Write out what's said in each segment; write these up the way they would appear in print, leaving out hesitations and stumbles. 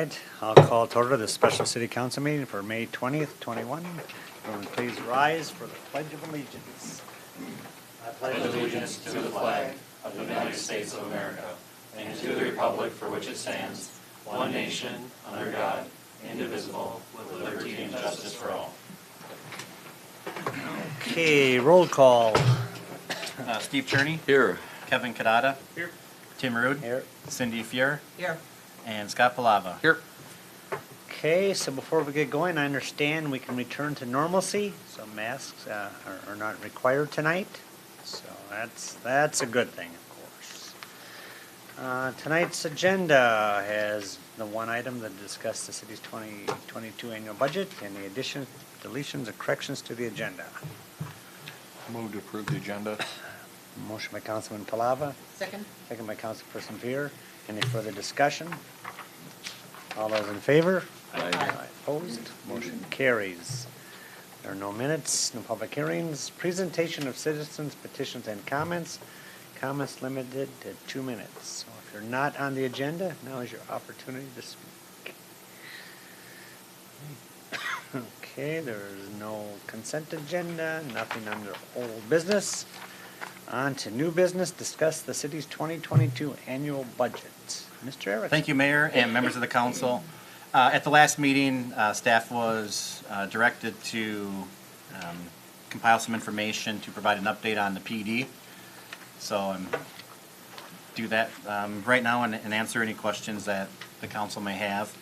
right, I'll call to order the special city council meeting for May 20th, 21. Everyone please rise for the Pledge of Allegiance. I pledge allegiance to the flag of the United States of America and to the republic for which it stands, one nation, under God, indivisible, with liberty and justice for all. Okay, roll call. Steve Cherney. Here. Kevin Kadada. Here. Tim Rude. Here. Cindy Fier. Here. And Scott Palava. Here. Okay, so before we get going, I understand we can return to normalcy, so masks are not required tonight. So that's a good thing, of course. Tonight's agenda has the one item that discussed the city's 2022 annual budget and the additions, deletions, and corrections to the agenda. Move to approve the agenda. Motion by Councilman Palava. Second. Second by Councilperson Fier. Any further discussion? All those in favor? Aye. Opposed? Motion carries. There are no minutes, no public hearings. Presentation of citizens' petitions and comments. Comments limited to 2 minutes. So if you're not on the agenda, now is your opportunity to speak. Okay, there is no consent agenda, nothing under old business. On to new business, discuss the city's 2022 annual budget. Mr. Erickson. Thank you, Mayor and members of the council. At the last meeting, staff was directed to compile some information to provide an update on the PD. So do that right now and answer any questions that the council may have.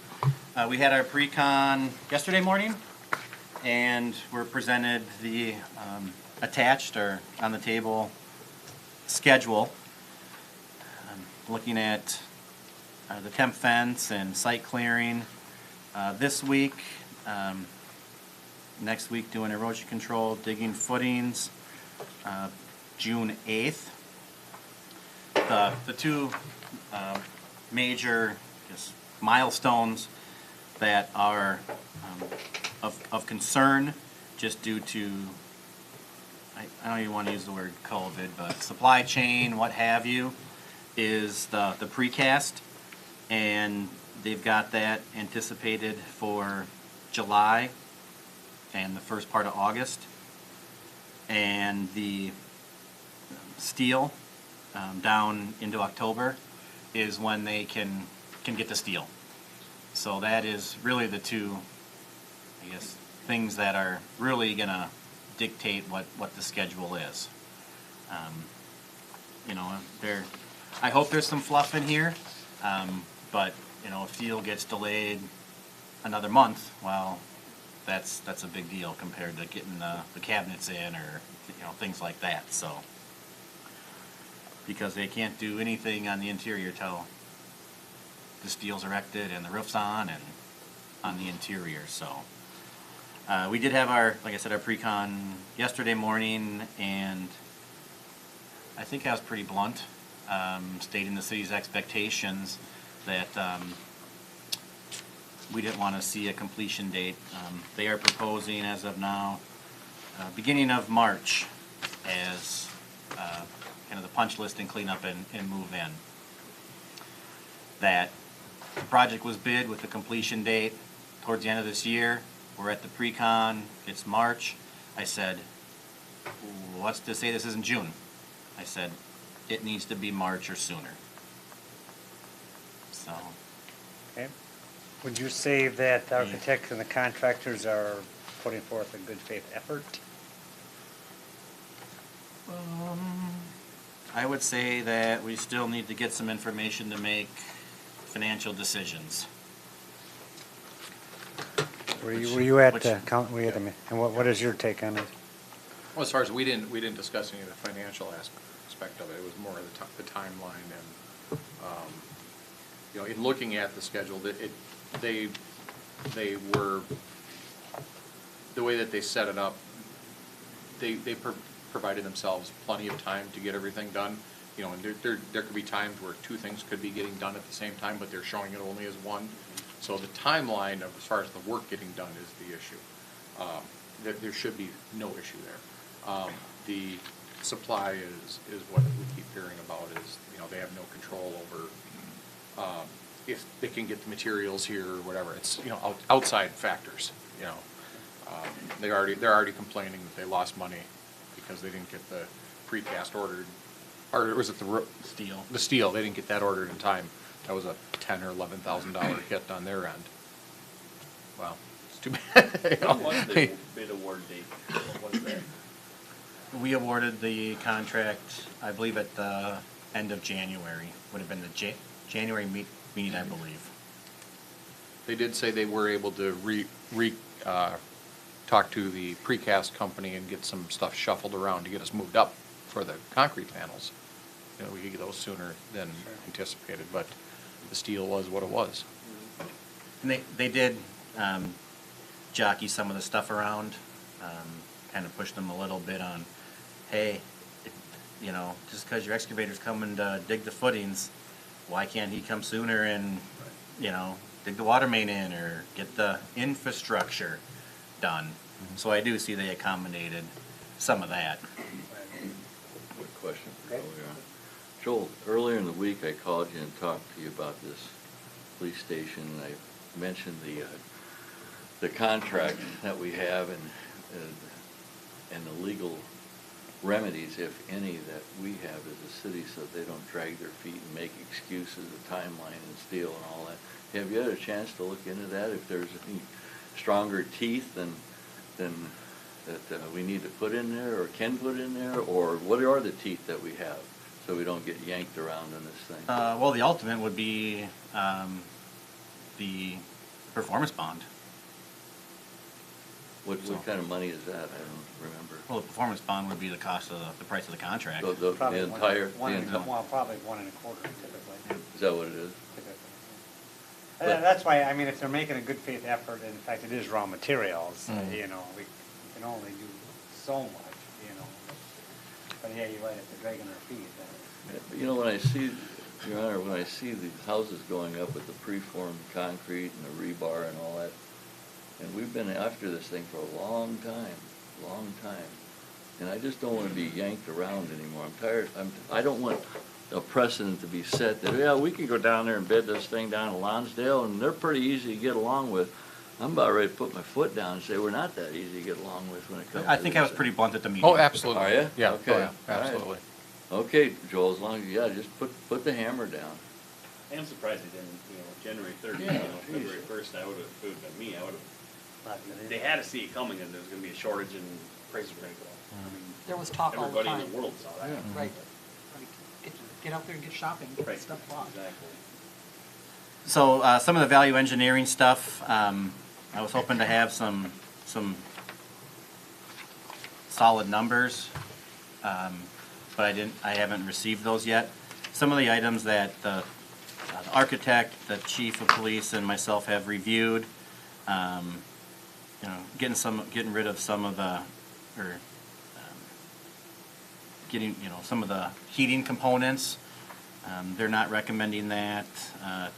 We had our pre-con yesterday morning, and we're presented the attached or on the table schedule. Looking at the temp fence and site clearing this week. Next week doing erosion control, digging footings, June 8th. The two major milestones that are of concern just due to, I don't even want to use the word COVID, but supply chain, what have you, is the precast, and they've got that anticipated for July and the first part of August, and the steel down into October is when they can get the steel. So that is really the two, I guess, things that are really gonna dictate what the schedule is. You know, I hope there's some fluff in here, but you know, if steel gets delayed another month, well, that's a big deal compared to getting the cabinets in or things like that. So because they can't do anything on the interior till the steel's erected and the roof's on and on the interior. So we did have our, like I said, our pre-con yesterday morning, and I think I was pretty blunt, stating the city's expectations that we didn't want to see a completion date. They are proposing as of now beginning of March as kind of the punch list and cleanup and move in. That the project was bid with the completion date towards the end of this year. We're at the pre-con, it's March. I said, what's to say this isn't June? I said, it needs to be March or sooner. So. Okay. Would you say that the architects and the contractors are putting forth a good faith effort? I would say that we still need to get some information to make financial decisions. Were you at the meeting? And what is your take on it? Well, as far as we didn't discuss any of the financial aspect of it. It was more of the timeline and in looking at the schedule, they were the way that they set it up. They provided themselves plenty of time to get everything done. And there could be times where two things could be getting done at the same time, but they're showing it only as one. So the timeline of as far as the work getting done is the issue. There should be no issue there. The supply is what we keep hearing about is they have no control over if they can get the materials here or whatever. It's, you know, outside factors, you know. They're already complaining that they lost money because they didn't get the precast ordered, or was it Steel. the steel? They didn't get that ordered in time. That was a $10,000 or $11,000 hit on their end. Well, it's too bad. You know? What was the bid award date? What was that? We awarded the contract, I believe, at the end of January. Would have been the January meeting, I believe. They did say they were able to talk to the precast company and get some stuff shuffled around to get us moved up for the concrete panels. You know, we could get those sooner than anticipated, but the steel was what it was. And they did jockey some of the stuff around, kind of pushed them a little bit on, hey, you know, just because your excavator's coming to dig the footings, why can't he come sooner and, you know, dig the water main in or get the infrastructure done? So I do see they accommodated some of that. Quick question for Okay. Joel. Joel, earlier in the week I called you and talked to you about this police station. I mentioned the contract that we have and the legal remedies, if any, that we have as a city so they don't drag their feet and make excuses of timeline and steel and all that. Have you had a chance to look into that, if there's any stronger teeth than that we need to put in there or can put in there, or what are the teeth that we have so we don't get yanked around in this thing? Well, the ultimate would be the performance bond. What kind of money is that? I don't remember. Well, the performance bond would be the cost of the price of the contract. The Probably entire, one the and- entire, Well, probably 1 1/4 typically. is that what it is? That's why, I mean, if they're making a good faith effort, and in fact, it is raw materials, you know, we can only do so much, you know. But yeah, you're right, if they're dragging our feet, then. You know, when I see, Your Honor, when I see these houses going up with the preformed concrete and the rebar and all that, and we've been after this thing for a long time, and I just don't want to be yanked around anymore. I'm tired. I don't want a precedent to be set that, yeah, we can go down there and bid this thing down in Lonsdale, and they're pretty easy to get along with. I'm about ready to put my foot down and say we're not that easy to get along with when it comes to I think I was this pretty thing. blunt at the meeting. Oh, absolutely. Are you? Yeah. Okay. Oh, yeah. All right. Absolutely. Okay, Joel, as long as, yeah, just put the hammer down. I'm surprised they didn't, you know, January 30th, Yeah, you know, geez. February 1st, I would have, it would have been me, I would have, they had to see it coming and there was gonna be a shortage and prices were gonna go up. I mean, There was talk all the everybody time. in the world saw that. Right. Get out there and get shopping, get Right, stuff bought. exactly. So some of the value engineering stuff, I was hoping to have some solid numbers, but I haven't received those yet. Some of the items that the architect, the chief of police, and myself have reviewed, you know, getting rid of some of the, or getting, you know, some of the heating components. They're not recommending that.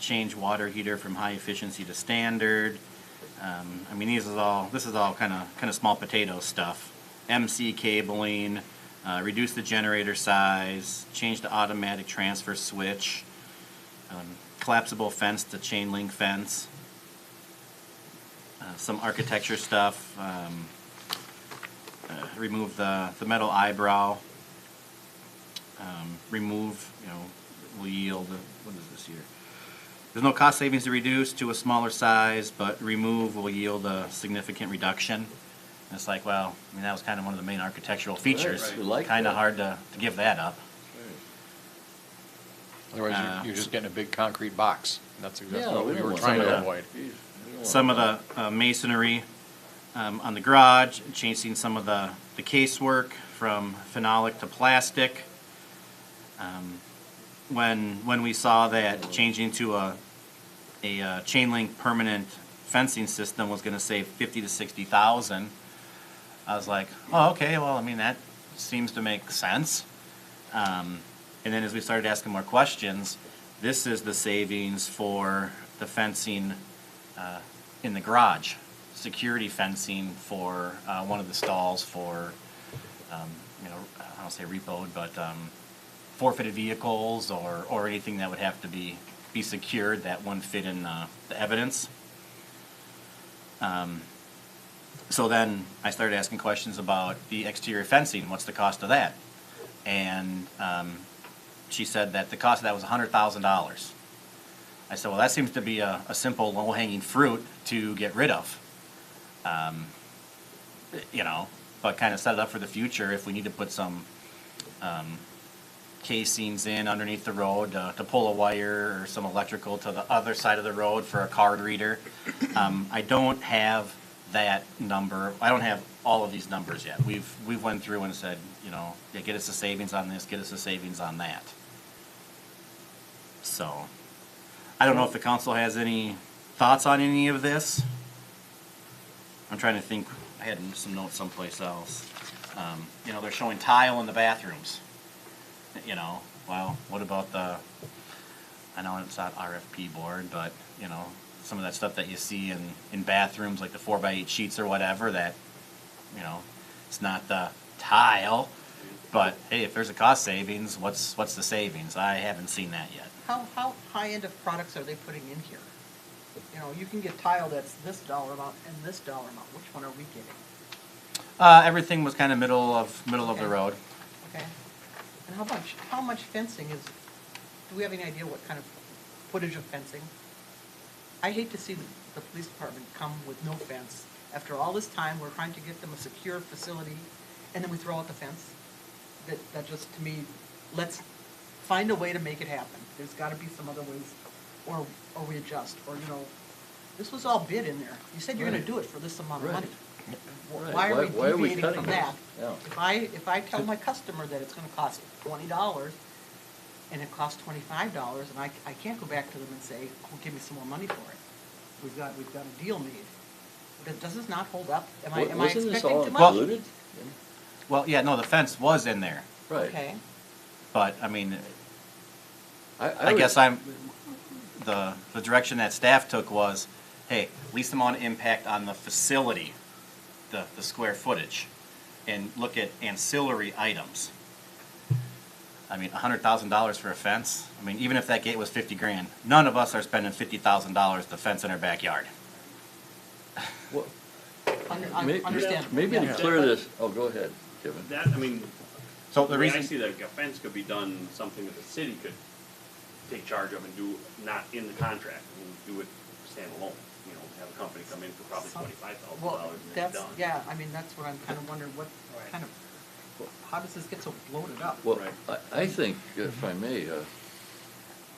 Change water heater from high efficiency to standard. I mean, this is all kind of small potato stuff. MC cabling, reduce the generator size, change the automatic transfer switch, collapsible fence to chain link fence. Some architecture stuff. Remove the metal eyebrow. Remove, you know, will yield, what is this here? There's no cost savings to reduce to a smaller size, but remove will yield a significant reduction. And it's like, well, I mean, that was kind of one of the main architectural features. Right, we like Kind of that. hard to give that up. Otherwise, you're just getting a big concrete box. That's exactly what we don't were want trying that. to avoid. Jeez, we don't want Some of that. the masonry on the garage, changing some of the casework from phenolic to plastic. When we saw that changing to a chain link permanent fencing system was going to save $50,000 to $60,000, I was like, oh, okay, well, I mean, that seems to make sense. And then as we started asking more questions, this is the savings for the fencing in the garage, security fencing for one of the stalls for, you know, I don't say repoed, but forfeited vehicles or anything that would have to be be secured that wouldn't fit in the evidence. So then I started asking questions about the exterior fencing, what's the cost of that? And she said that the cost of that was $100,000. I said, well, that seems to be a simple low-hanging fruit to get rid of. You know, but kind of set it up for the future if we need to put some casings in underneath the road to pull a wire or some electrical to the other side of the road for a card reader. I don't have that number. I don't have all of these numbers yet. We've went through and said, you know, yeah, get us a savings on this, get us a savings on that. So, I don't know if the council has any thoughts on any of this. I'm trying to think. I had some notes someplace else. You know, they're showing tile in the bathrooms. You know, well, what about I know it's not RFP board, but, you know, some of that stuff that you see in bathrooms, like the 4x8 sheets or whatever, that, you know, it's not the tile, but hey, if there's a cost savings, what's the savings? I haven't seen that yet. How high-end of products are they putting in here? You know, you can get tile that's this dollar amount and this dollar amount. Which one are we getting? Everything was kind of middle of the Okay. road. Okay. And how much fencing is, do we have any idea what kind of footage of fencing? I hate to see the police department come with no fence. After all this time, we're trying to get them a secure facility, and then we throw out the fence. That just, to me, let's find a way to make it happen. There's gotta be some other ways, or we adjust, or, you know, this was all bid in there. You said you're gonna Right. do it for this amount of Right. money. Right. Why are we Why are we deviating cutting from it? that? Yeah. If I tell my customer that it's gonna cost $20, and it costs $25, and I can't go back to them and say, oh, give me some more money for it. We've got a deal made. Does this not hold up? Am I Wasn't this all expecting too much? included? Well, yeah, no, the fence was in there, Right. Okay, but I mean, I I guess would- the direction that staff took was, hey, least amount of impact on the facility, the square footage, and look at ancillary items. I mean, $100,000 for a fence. I mean, even if that gate was 50 grand, none of us are spending $50,000 to fence in our backyard. Well, may- understandable. Maybe to Yeah. clear this, oh, go ahead, Kevin. That, I mean, So the the way I reason, see that a fence could be done, something that the city could take charge of and do, not in the contract, and do it standalone. You know, have a company come in for probably Some- $25,000 Well, and it's that's, done. yeah, I mean, that's what I'm kind of wondering, what kind of, how does this get so bloated up? Well, Right. I think, if I may,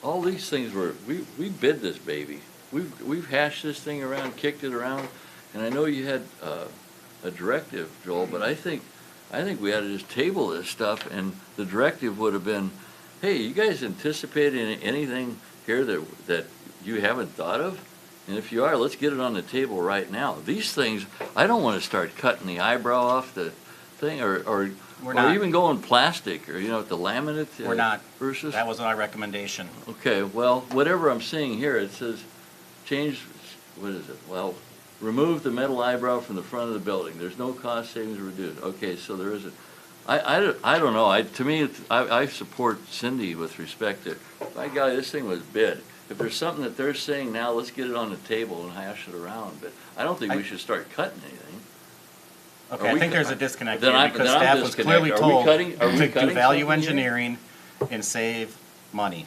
all these things we bid this baby. We've hashed this thing around, kicked it around, and I know you had a directive, Joel, but I think we ought to just table this stuff, and the directive would have been, hey, you guys anticipating anything here that you haven't thought of? And if you are, let's get it on the table right now. These things, I don't want to start cutting the eyebrow off the thing, or We're not. even going plastic, or, you know, the laminate. we're not, Versus. that wasn't our recommendation. Okay, well, whatever I'm seeing here, it says, change, what is it? Well, remove the metal eyebrow from the front of the building. There's no cost savings reduced. Okay, so there isn't. I don't know. To me, I support Cindy with respect to, my God, this thing was bid. If there's something that they're saying now, let's get it on the table and hash it around. But I don't think we should start cutting anything. Okay, Are I we think cut- there's a disconnect Then here I'm- because then I'm staff was disconnect. clearly Are we told cutting- are we to do cutting value something here? engineering and save money.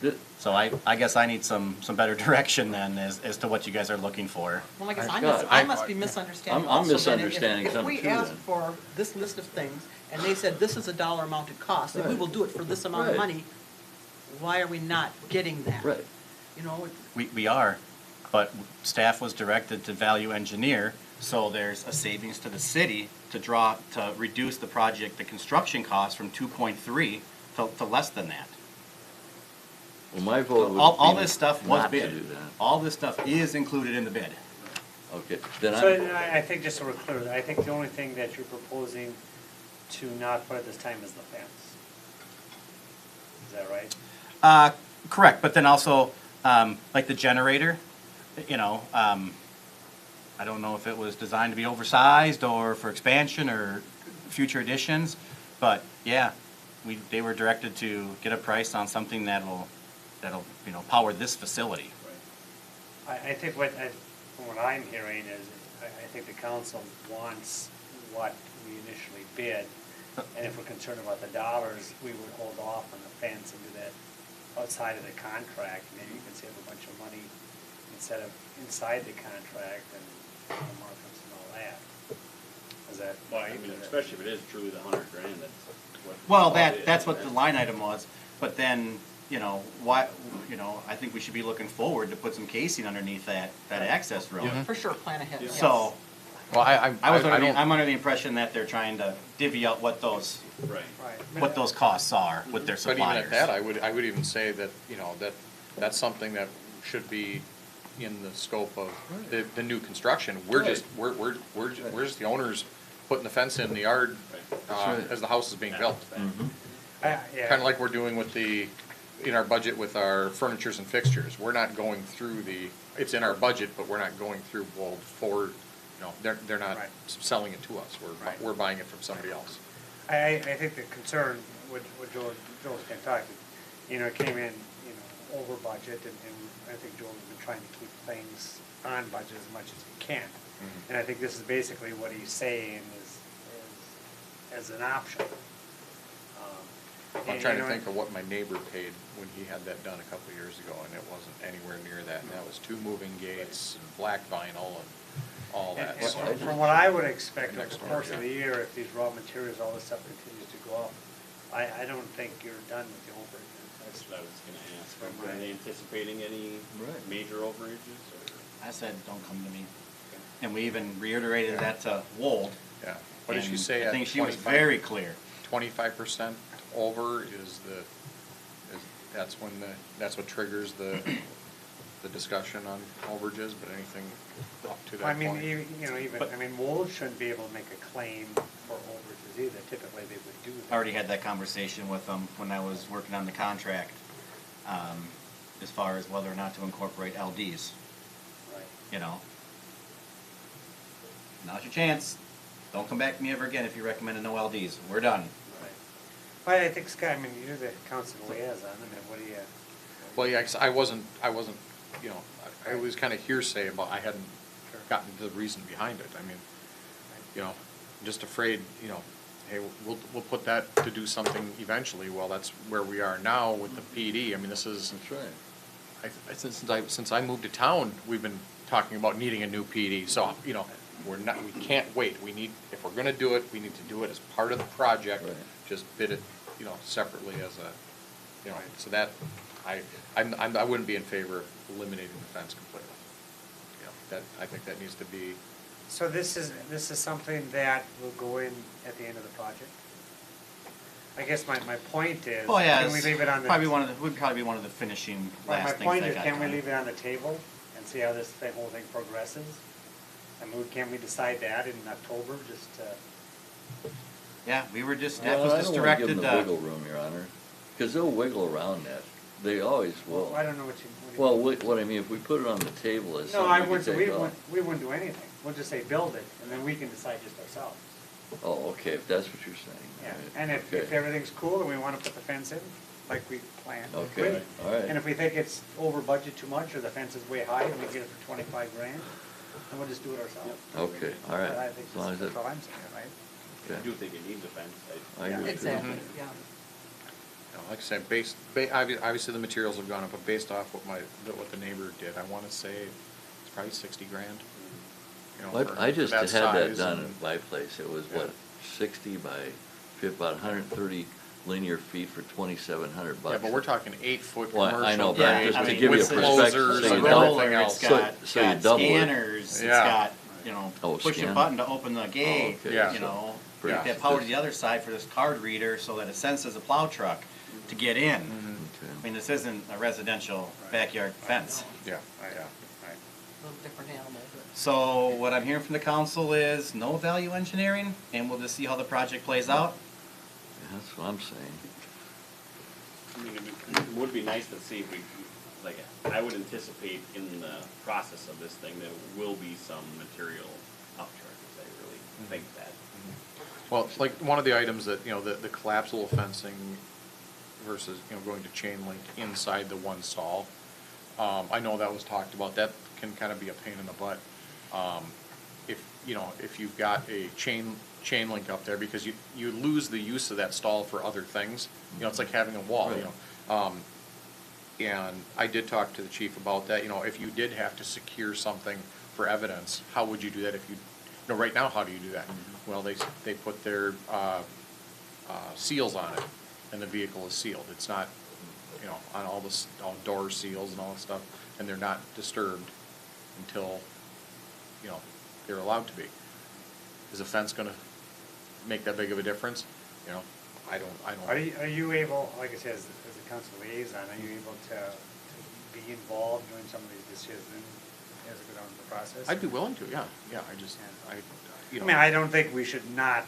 Th- So I guess I need some better direction then as to what you guys are looking for. Well, I guess God, I must be misunderstanding I'm also. Then misunderstanding if something we too, asked then. for this list of things, and they said this is a dollar amount it costs, and we Right. will do it for this amount of Right. money, why are we not getting that? Right. You know, We are, but staff was directed to value engineer, so there's a savings to the city to reduce the construction cost from 2.3 to less than that. Well, my vote would All be this stuff was not to bid. do that. All this stuff is included in the bid. Okay, then So I, I think, just so we're clear, I think the only thing that you're proposing to not put at this time is the fence. Is that right? Correct, but then also, like the generator, you know, I don't know if it was designed to be oversized or for expansion or future additions, but yeah, they were directed to get a price on something that will that'll, power this facility. I think from what I'm hearing is, I think the council wants what we initially bid. And if we're concerned about the dollars, we would hold off on the fence and do that outside of the contract. Maybe you can save a bunch of money instead of inside the contract and markups and all that. Is that Well, I right? mean, especially if it is truly the $100,000, that's what. Well, it is, that's what the right? line item was, but then, why, I think we should be looking forward to put some casing underneath that access road. For sure, plan ahead, yes. So, Well, I'm under the impression that they're trying to divvy out what those Right. Right. what those costs are with their But even suppliers. at that, I would even say that, that's something that should be in the scope of the new construction. We're just, we're just the owners putting the fence in the yard, right. as the house is being built. Yeah. Kinda like we're doing in our budget with our furnitures and fixtures. We're not going through it's in our budget, but we're not going through, they're not Right. selling it to us. Right. We're buying it from somebody else. I think the concern, what Joel's been talking, it came in, over budget, and I think Joel has been trying to keep things on budget as much as he can. And I think this is basically what he's saying is as an option. I'm trying to think of what my neighbor paid when he had that done a couple of years ago, and it wasn't anywhere near that. And that was 2 moving gates and black vinyl and all that. And So- from what I would expect over Next the door, course of yeah. the year, if these raw materials, all this stuff continues to go up, I don't think you're done with the overages. That's what I was gonna ask. Are they anticipating any Right. major overages or? I said, don't come to me. And we even reiterated that to Wold. Yeah. What did she and say? I think she was very clear. 25% over that's what triggers the discussion on overages, but anything up to that I mean, point. But- Wold shouldn't be able to make a claim for overages either. Typically, they would do that. I already had that conversation with them when I was working on the contract, as far as whether or not to incorporate LDs, Right. Now's your chance. Don't come back to me ever again if you recommend no LDs. We're done. Right. Well, I think, Scott, you're the council liaison, what do you? Well, yeah, 'cause I wasn't, I was kind of hearsay about, I hadn't Sure. gotten to the reason behind it. I mean, I'm just afraid, hey, we'll put that to do something eventually. Well, that's where we are now with the PD. I mean, this is, That's right. since I moved to town, we've been talking about needing a new PD. So, we can't wait. If we're gonna do it, we need to do it as part of the project. Right. Just bid it, separately as so that, I wouldn't be in favor of eliminating the fence completely. I think that needs to be, So this is something that will go in at the end of the project? I guess my point is, Oh, yeah, can we leave it on the? would probably be one of the finishing Well, last my things point that is, got can we done. leave it on the table and see how whole thing progresses? Can we decide that in October, just to? Yeah, we were just, Well, that was I just don't wanna give directed, them the wiggle room, Your Honor, because they'll wiggle around that. They always will. I don't know what you. Well, what I mean, if we put it on the table as No, I something we wouldn't, can we take off. wouldn't, we wouldn't do anything. We'll just say build it, and then we can decide just ourselves. Oh, okay, if that's what you're saying. Yeah, Right, and if okay. everything's cool and we wanna put the fence in, like we planned. Okay, great. all right. And if we think it's over budget too much, or the fence is way high, and we get it for $25,000, then we'll just do it ourselves. Okay, all right. I think As long as that's it- all I'm saying, right? I Okay. do think it needs a fence. I agree too. Exactly, yeah. like I said, obviously the materials have gone up, but based off what the neighbor did, I wanna say it's probably $60,000. Well, I just had that size done and- at my place. It was, Yeah. 60 by, about 130 linear feet for $2,700. Yeah, but we're talking 8-foot Well, commercial. I know, but Yeah, just I to mean, give you a with perspective, closers so a you and double, roller, everything it's else. got, So you got double it. scanners, it's Yeah. got, Oh, push a scan. button to open the gate, okay. Yeah. Bring Yeah. that power to the other side for this card reader so that it senses a plow truck to get in. Okay. I mean, this isn't a residential backyard fence. Yeah, Right. yeah. A little different animal, but. So what I'm hearing from the council is no value engineering, and we'll just see how the project plays out. Yeah, that's what I'm saying. I mean, it would be nice to see if we, I would anticipate in the process of this thing, there will be some material upcharges. I really think that. Well, like, one of the items that, the collapsible fencing, versus, going to chain link inside the one stall. I know that was talked about, that can kind of be a pain in the butt. If you've got a chain link up there, because you lose the use of that stall for other things, it's like having a wall, And I did talk to the chief about that, if you did have to secure something for evidence, how would you do that if right now, how do you do that? Well, they put their, seals on it, and the vehicle is sealed. It's not, on all door seals and all that stuff, and they're not disturbed until, they're allowed to be. Is a fence gonna make that big of a difference? I don't. Are you able, like I said, as a council liaison, are you able to be involved during some of these decisions as it goes on in the process? I'd be willing to, yeah, I don't think we should not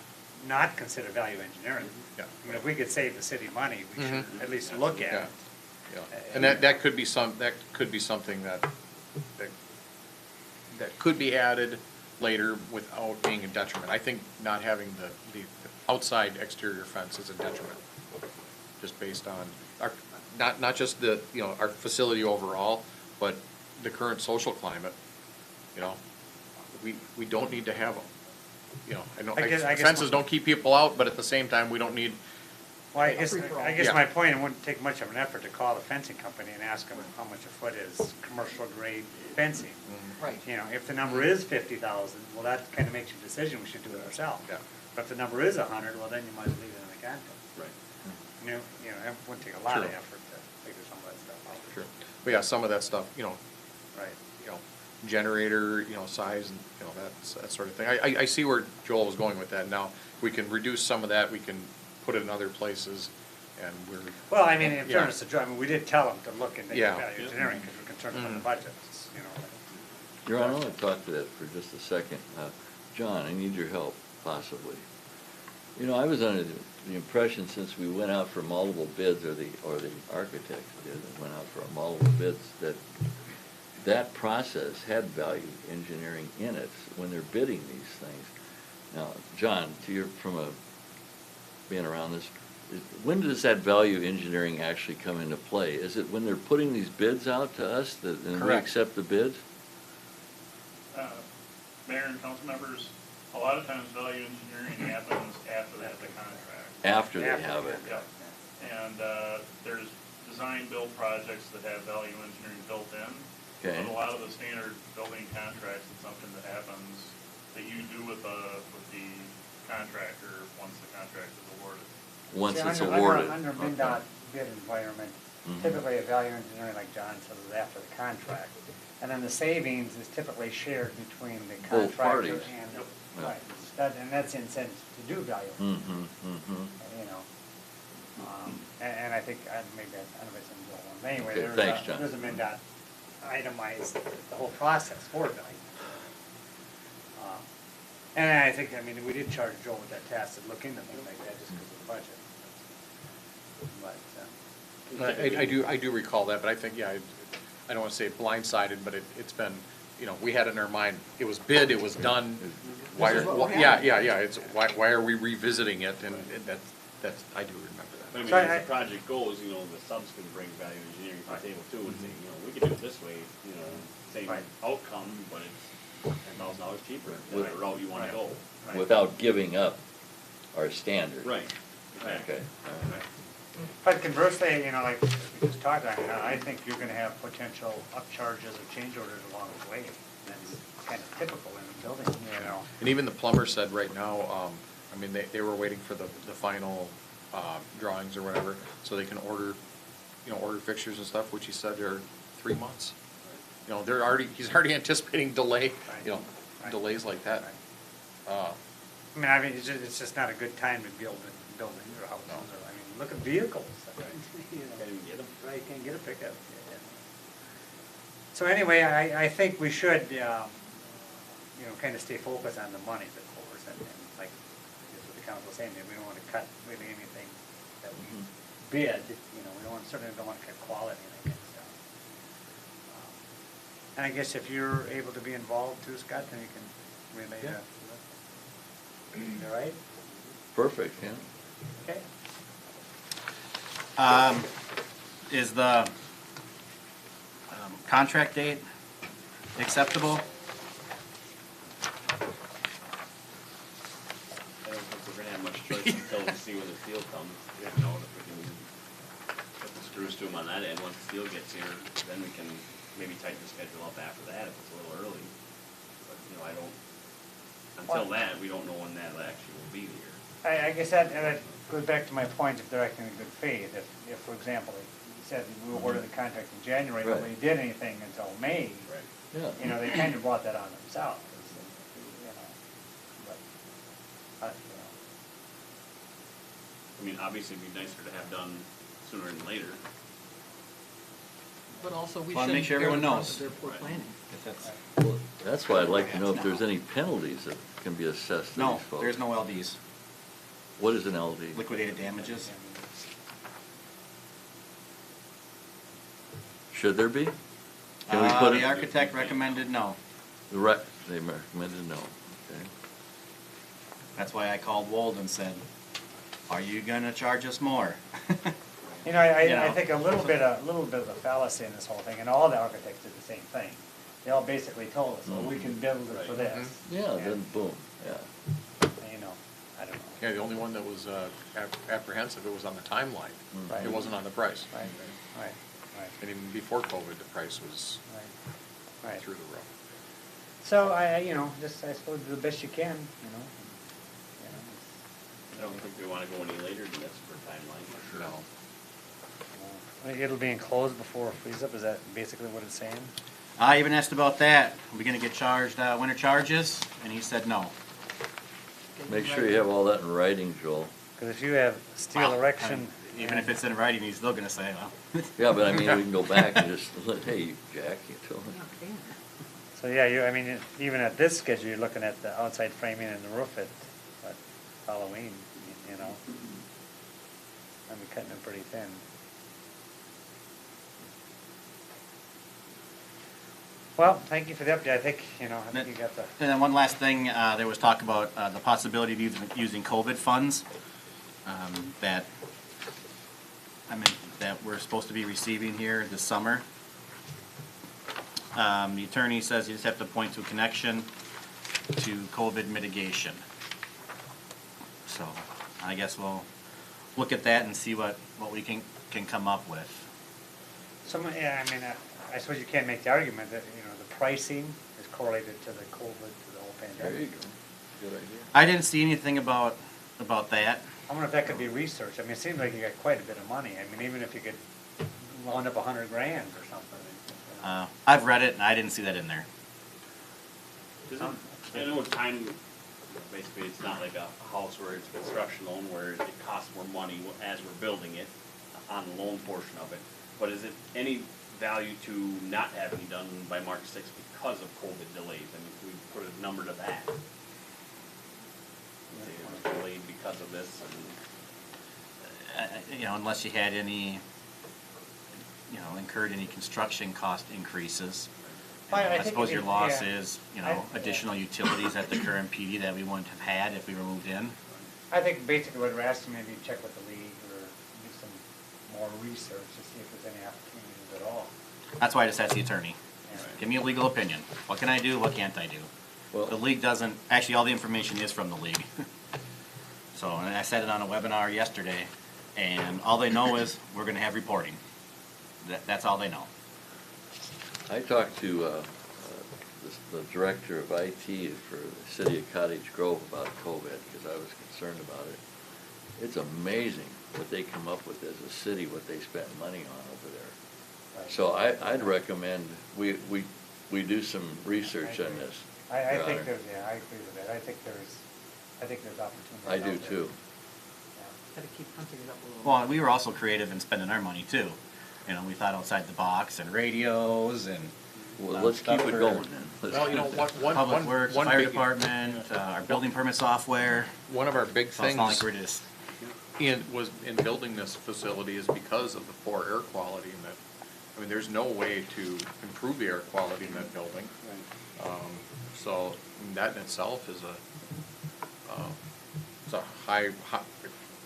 consider value engineering. Yeah. If we could save the city money, we should at least look at Yeah, it. yeah. And that could be something that could be added later without being a detriment. I think not having the outside exterior fence is a detriment, just based on not just our facility overall, but the current social climate. We don't need to have them. I guess Fences don't keep people out, but at the same time, we don't need. Well, I guess Yeah. my point, it wouldn't take much of an effort to call the fencing company and ask them how much a foot is commercial grade fencing. Right. If the number is 50,000, well, that kind of makes your decision, we should do it ourselves. Yeah. But if the number is 100, well, then you might leave it in the contract. Right. It wouldn't take a lot of Sure. effort to figure some of that stuff out. Sure. But yeah, some of that stuff, Right. generator, size and, that sort of thing. I see where Joel was going with that. Now, we can reduce some of that, we can put it in other places, and we're. Well, in Yeah. fairness to Joe, we did tell them to look into Yeah. value engineering because we're concerned about the budgets, Your Honor, I want to talk to that for just a second. John, I need your help, possibly. I was under the impression, since we went out for multiple bids, or the architects did, went out for multiple bids, that process had value engineering in it when they're bidding these things. Now, John, being around this, when does that value engineering actually come into play? Is it when they're putting these bids out to us and we Correct. accept the bids? Mayor and council members, a lot of times value engineering happens after they have the contract. After they have it? Yep. And there's design-build projects that have value engineering built in. Okay. But a lot of the standard building contracts, it's something that happens that you do with the contractor once the contract is awarded. Once See, it's under- awarded? Under Okay. MnDOT bid environment, Mhm. typically a value engineering, like John said, is after the contract. And then the savings is typically shared between the Both contractor parties. and, Yep. right, and that's incentive to do value. Mm-hmm, mm-hmm. And I think, maybe, I don't know if it's in Joel one, anyway, Okay, thanks, John. there's a MnDOT itemized the whole process for value. And I think, we did charge Joel with that task to look into things like that just because of the budget. But, I do recall that, but I think, I don't want to say blindsided, but it's been, we had it in our mind, it was bid, it was done. Why This is what we're yeah, having. it's, why are we revisiting it, and that's, I do remember But that. So as the project goes, the subs can bring value engineering to the table too, and say, we can do it this way, same Right. outcome, but it's $10,000 cheaper, than the route you wanna go. Right. Without giving up our standard? Right. Exactly. Okay. Right. But conversely, like we just talked about, I think you're gonna have potential upcharges or change orders along the way. That's kind of typical in the building, And even the plumber said right now, they were waiting for the final drawings or whatever, so they can order fixtures and stuff, which he said are 3 months. He's already anticipating delay, Right. delays like that. It's just not a good time to build buildings or houses, or, look at vehicles. Can't even get 'em. Right, you can't get a pickup. Yeah. So anyway, I think we should, kind of stay focused on the money, of course, and like, I guess what the council was saying, that we don't want to cut really anything that we bid, certainly don't want to cut quality and that kind of stuff. And I guess if you're able to be involved too, Scott, then you can relay that. All right? Perfect, yeah. Okay. Is the contract date acceptable? I don't think we're gonna have much choice until we see when the steel comes. You know, if we can put the screws to them on that end, once the steel gets here, then we can maybe tighten the schedule up after that if it's a little early. But, you know, until that, we don't know when that actually will be here. I guess that goes back to my point, if they're acting in good faith, if, for example, he said we awarded the contract in January, Right. nobody did anything until May, Right. Yeah. you know, they kind of brought that on themselves, you know, but, you know. I mean, obviously it'd be nicer to have done sooner than later. But also, we Wanna shouldn't make sure bear the everyone brunt knows. of their poor Right. planning. If that's, Well, that's why I'd like to know if there's any penalties that can be assessed to no, these folks. there's no LDs, What is an LD? liquidated damages. Should there be? Can we put The it, architect recommended no. they recommended no, okay? That's why I called Wold and said, are you gonna charge us more? You know, I know. think a little bit of a fallacy in this whole thing, and all the architects did the same thing. They all basically told us, well, we can build it for this. Yeah, And, then boom, yeah. you know, I don't know. Yeah, the only one that was apprehensive, it was on the timeline. Right. It wasn't on the price. Right, right, And even before COVID, the price was right, right. through the roof. So you know, just, I suppose, do the best you can, you know. I don't think we wanna go any later than this for timeline. No. It'll be enclosed before it freezes up, is that basically what it's saying? I even asked about that, are we gonna get charged, winter charges? And he said no. Make sure you have all that in writing, Joel. Because if you have steel Well, erection. Even if it's in writing, he's still gonna say, well. Yeah, but I mean, we can go back and just, hey, Jack, you told me. Okay. So, yeah, even at this schedule, you're looking at the outside framing and the roof at, what, Halloween, you know? I'd be cutting it pretty thin. Well, thank you for the update, I think you got the. And then one last thing, there was talk about the possibility of using COVID funds that we're supposed to be receiving here this summer. The attorney says you just have to point to a connection to COVID mitigation. So I guess we'll look at that and see what we can come up with. Yeah, I suppose you can't make the argument that, the pricing is correlated to the COVID, to the whole pandemic. There you go. Good idea. I didn't see anything about that. I wonder if that could be researched. It seems like you got quite a bit of money. Even if you could round up $100,000 or something. I've read it and I didn't see that in there. I know time, basically, it's not like a house where it's construction loan where it costs more money as we're building it on the loan portion of it. But is it any value to not having it done by March 6th because of COVID delays? Can we put a number to that? Say it was delayed because of this and. Unless you had any, incurred any construction cost increases. I I think suppose it- your loss yeah. is, additional utilities at the current PD that we wouldn't have had if we were moved in. I think basically what we're asking, maybe check with the league or do some more research to see if there's any opportunities at all. That's why I just asked the attorney. Yeah. Give me a legal opinion. What can I do, what can't I do? Well- The league doesn't, actually, all the information is from the league. So, and I said it on a webinar yesterday, and all they know is we're gonna have reporting. That's all they know. I talked to the director of IT for the city of Cottage Grove about COVID, because I was concerned about it. It's amazing what they come up with as a city, what they spend money on over there. Right. So I I'd recommend we do some research on this. I Your think Honor. I agree with that. I think there's opportunity. I do out there. too. Yeah. Gotta keep hunting it up a little. Well, we were also creative in spending our money too. We thought outside the box and radios and Well, let's keep stuff it for going then. Let's- One Public Works, one Fire big- Department, our building permit software. One of our big So it's not like things we're just, in building this facility is because of the poor air quality in that. There's no way to improve the air quality in that building. So that in itself is it's a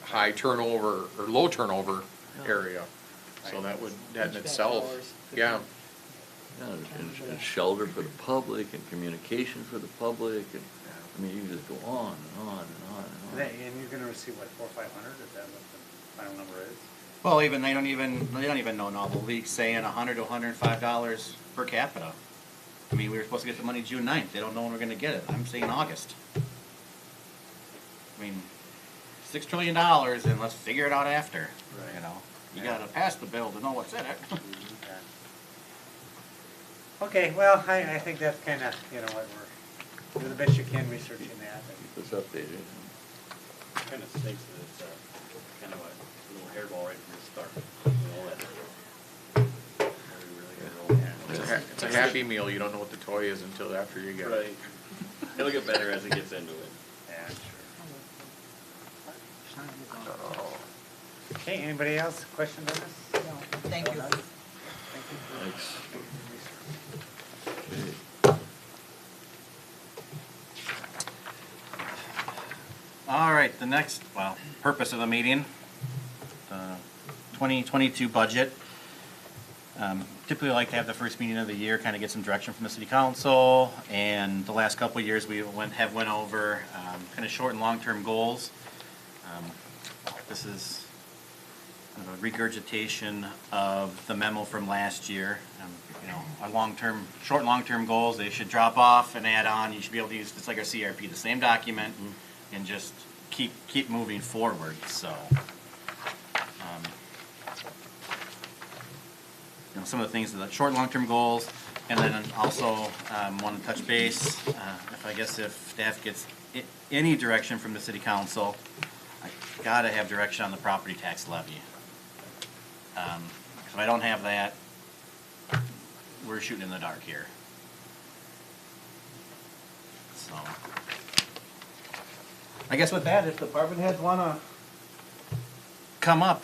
high turnover or low turnover area. So that in HVAC itself, hours. yeah. Yeah, and shelter for the public, and communication for the public, and, I mean, you can just go on and on and on and on. And you're gonna receive what, 400 or 500, is that what the final number is? Well, even they don't even know now. The league's saying $100 to $105 per capita. I mean, we were supposed to get the money June 9th. They don't know when we're gonna get it. I'm saying August. I mean, $6 trillion, and let's figure it out after. Right. You know, you gotta pass the bill to know what's in it. Okay, well, I think that's kinda, you know, what we're, do the best you can researching that. Keep us updated. Kind of stinks that it's kind of a little hairball right from the start. You know, that we really roll. It's a happy meal, you don't know what the toy is until after you get it. Right. It'll get better as it gets into it. Yeah, sure. Okay, anybody else, questions on this? No, thank you. Thanks. All right, the next, well, purpose of the meeting, the 2022 budget. Typically like to have the first meeting of the year, kind of get some direction from the city council, and the last couple of years we have went over kind of short and long-term goals. This is kind of a regurgitation of the memo from last year. You know, our short and long-term goals, they should drop off and add on. You should be able to use, it's like our CRP, the same document, and just keep moving forward, so. You know, some of the things, the short and long-term goals, and then also want to touch base, if staff gets any direction from the city council, I gotta have direction on the property tax levy. If I don't have that, we're shooting in the dark here. So, I guess with that, if the department heads wanna come up,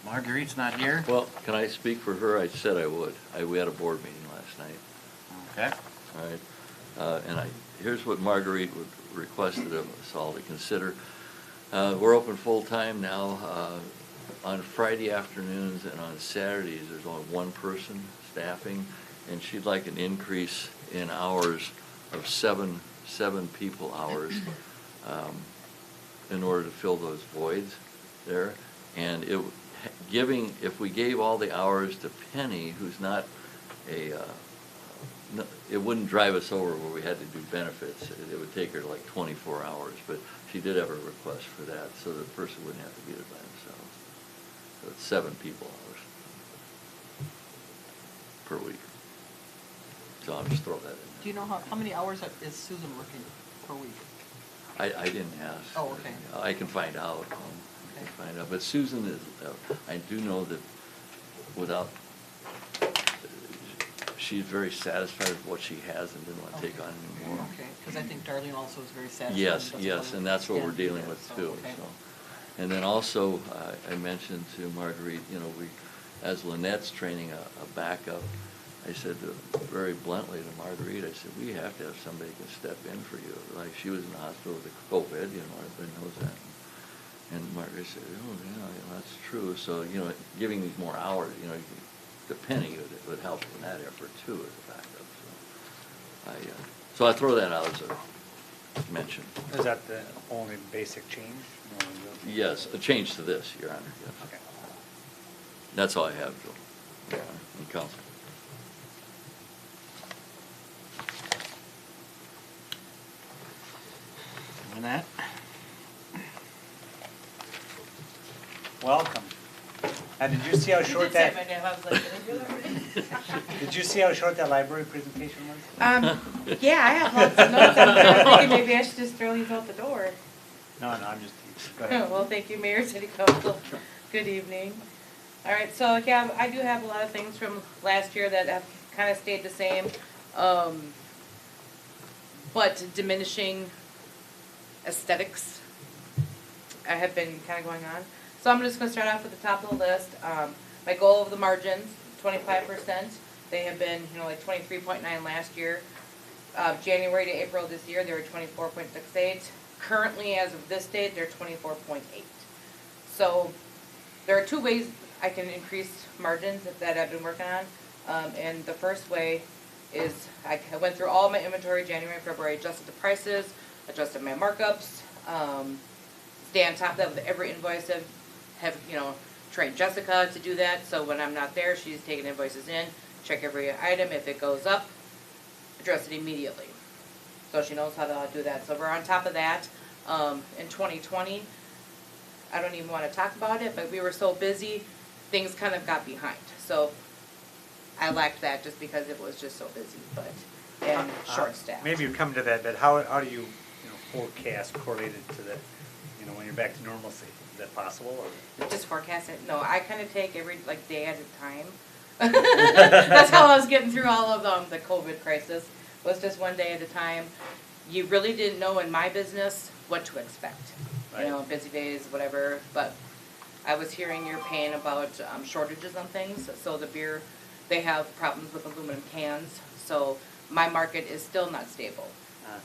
Marguerite's not here. Well, can I speak for her? I said I would. We had a board meeting last night. Okay. All right, and here's what Marguerite would requested of us all to consider. We're open full-time now. On Friday afternoons and on Saturdays, there's only one person staffing, and she'd like an increase in hours of seven people hours in order to fill those voids there. And if we gave all the hours to Penny, who's not it wouldn't drive us over where we had to do benefits. It would take her like 24 hours, but she did have a request for that, so the person wouldn't have to be there by themselves. So it's 7 people hours per week. So I'll just throw that in Do you know how many hours is Susan working per week? there. I didn't ask. Oh, okay. I can find out. But Susan is, I do know that she's very satisfied with what she has and didn't want to take on anymore. Okay, because I think Darlene also is very satisfied. Yes, and that's what we're Yeah, dealing with so, too, okay. so. And then also, I mentioned to Marguerite, as Lynette's training a backup, I said very bluntly to Marguerite, I said, we have to have somebody who can step in for you. Like, she was in the hospital with COVID, everybody knows that. And Marguerite said, oh, yeah, that's true. So, giving these more hours, the Penny would help in that effort too as a backup. So I throw that out as a mention. Is that the only basic change? Yes, a change to this, Your Honor, yes. Okay. That's all I have, Joe, Your Honor, and counsel. And that, Welcome. Did you see how short that, did you see how short that library presentation was? Yeah, I have lots of notes on there. I'm thinking maybe I should just throw these out the door. No, I'm just teasing. Go ahead. Well, thank you, Mayor, City Council. Good evening. All right, so yeah, I do have a lot of things from last year that have kind of stayed the same, but diminishing aesthetics have been kind of going on. So I'm just going to start off with the top of the list. My goal of the margins, 25%. They have been, like 23.9 last year. January to April this year, they were 24.68. Currently, as of this date, they're 24.8. So there are two ways I can increase margins that I've been working on. And the first way is I went through all my inventory January and February, adjusted the prices, adjusted my markups, stay on top of that with every invoice, have, you know, trained Jessica to do that. So when I'm not there, she's taking invoices in, check every item. If it goes up, address it immediately. So she knows how to do that. So we're on top of that. In 2020, I don't even want to talk about it, but we were so busy, things kind of got behind. So I lacked that just because it was just so busy, and short-staffed. Maybe you come to that, but how do you, forecast correlated to the, when you're back to normalcy? Is that possible, or? Just forecast it. No, I kind of take every day at a time. That's how I was getting through all of the COVID crisis. Was just one day at a time. You really didn't know in my business what to expect. Right. Busy days, whatever. But I was hearing your pain about shortages on things. So the beer, they have problems with aluminum cans. So my market is still not stable.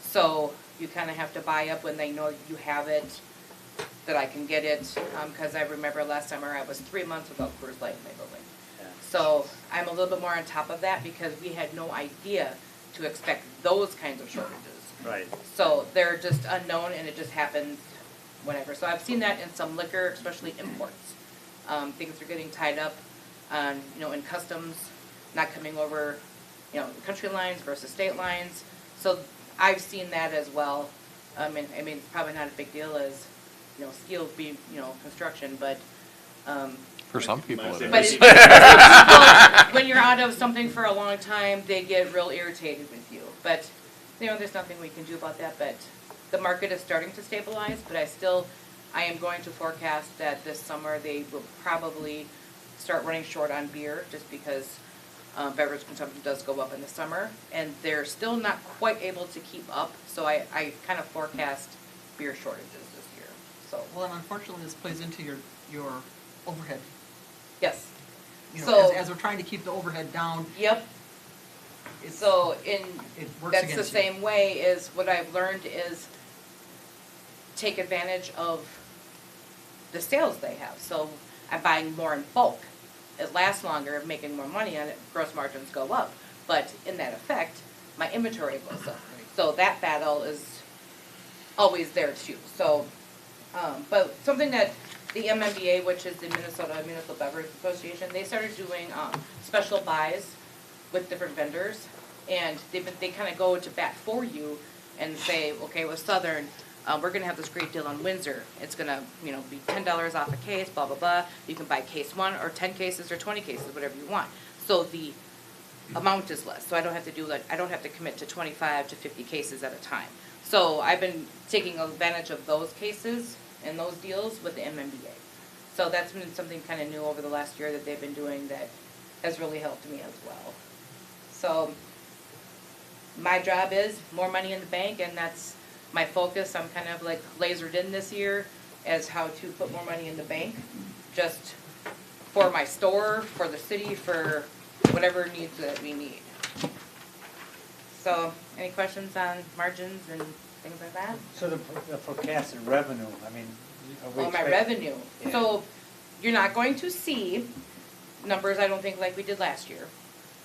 So you kind of have to buy up when they know you have it, that I can get it. Because I remember last summer I was 3 months without Coors Light in my building. Yeah. So I'm a little bit more on top of that because we had no idea to expect those kinds of shortages. Right. So they're just unknown and it just happens whenever. So I've seen that in some liquor, especially imports. Things are getting tied up on, in customs, not coming over, country lines versus state lines. So I've seen that as well. I mean, it's probably not a big deal as, steel being, construction, but, For some people it but is. well, when you're out of something for a long time, they get real irritated with you. But, there's nothing we can do about that. But the market is starting to stabilize, but I am going to forecast that this summer they will probably start running short on beer just because beverage consumption does go up in the summer. And they're still not quite able to keep up, so I kind of forecast beer shortages this year. So, Well, and unfortunately, this plays into your overhead. yes. So, as we're trying to keep the overhead down, Yep. So it works that's against the you. same way is what I've learned is take advantage of the sales they have. So I'm buying more in bulk. It lasts longer, making more money on it, gross margins go up. But in that effect, my inventory goes up. So that battle is always there too. So, but something that the MMBA, which is the Minnesota Municipal Beverage Association, they started doing special buys with different vendors, and they kind of go to bat for you and say, okay, with Southern, we're going to have this great deal on Windsor. It's going to, be $10 off a case, blah, blah, blah. You can buy case 1 or 10 cases or 20 cases, whatever you want. So the amount is less. So I don't have to commit to 25 to 50 cases at a time. So I've been taking advantage of those cases and those deals with the MMBA. So that's been something kind of new over the last year that they've been doing that has really helped me as well. So my job is more money in the bank, and that's my focus. I'm kind of like lasered in this year as how to put more money in the bank, just for my store, for the city, for whatever needs that we need. So, any questions on margins and things like that? So the forecasted revenue, are we Oh, my expect- revenue. Yeah. So, you're not going to see numbers, I don't think, like we did last year.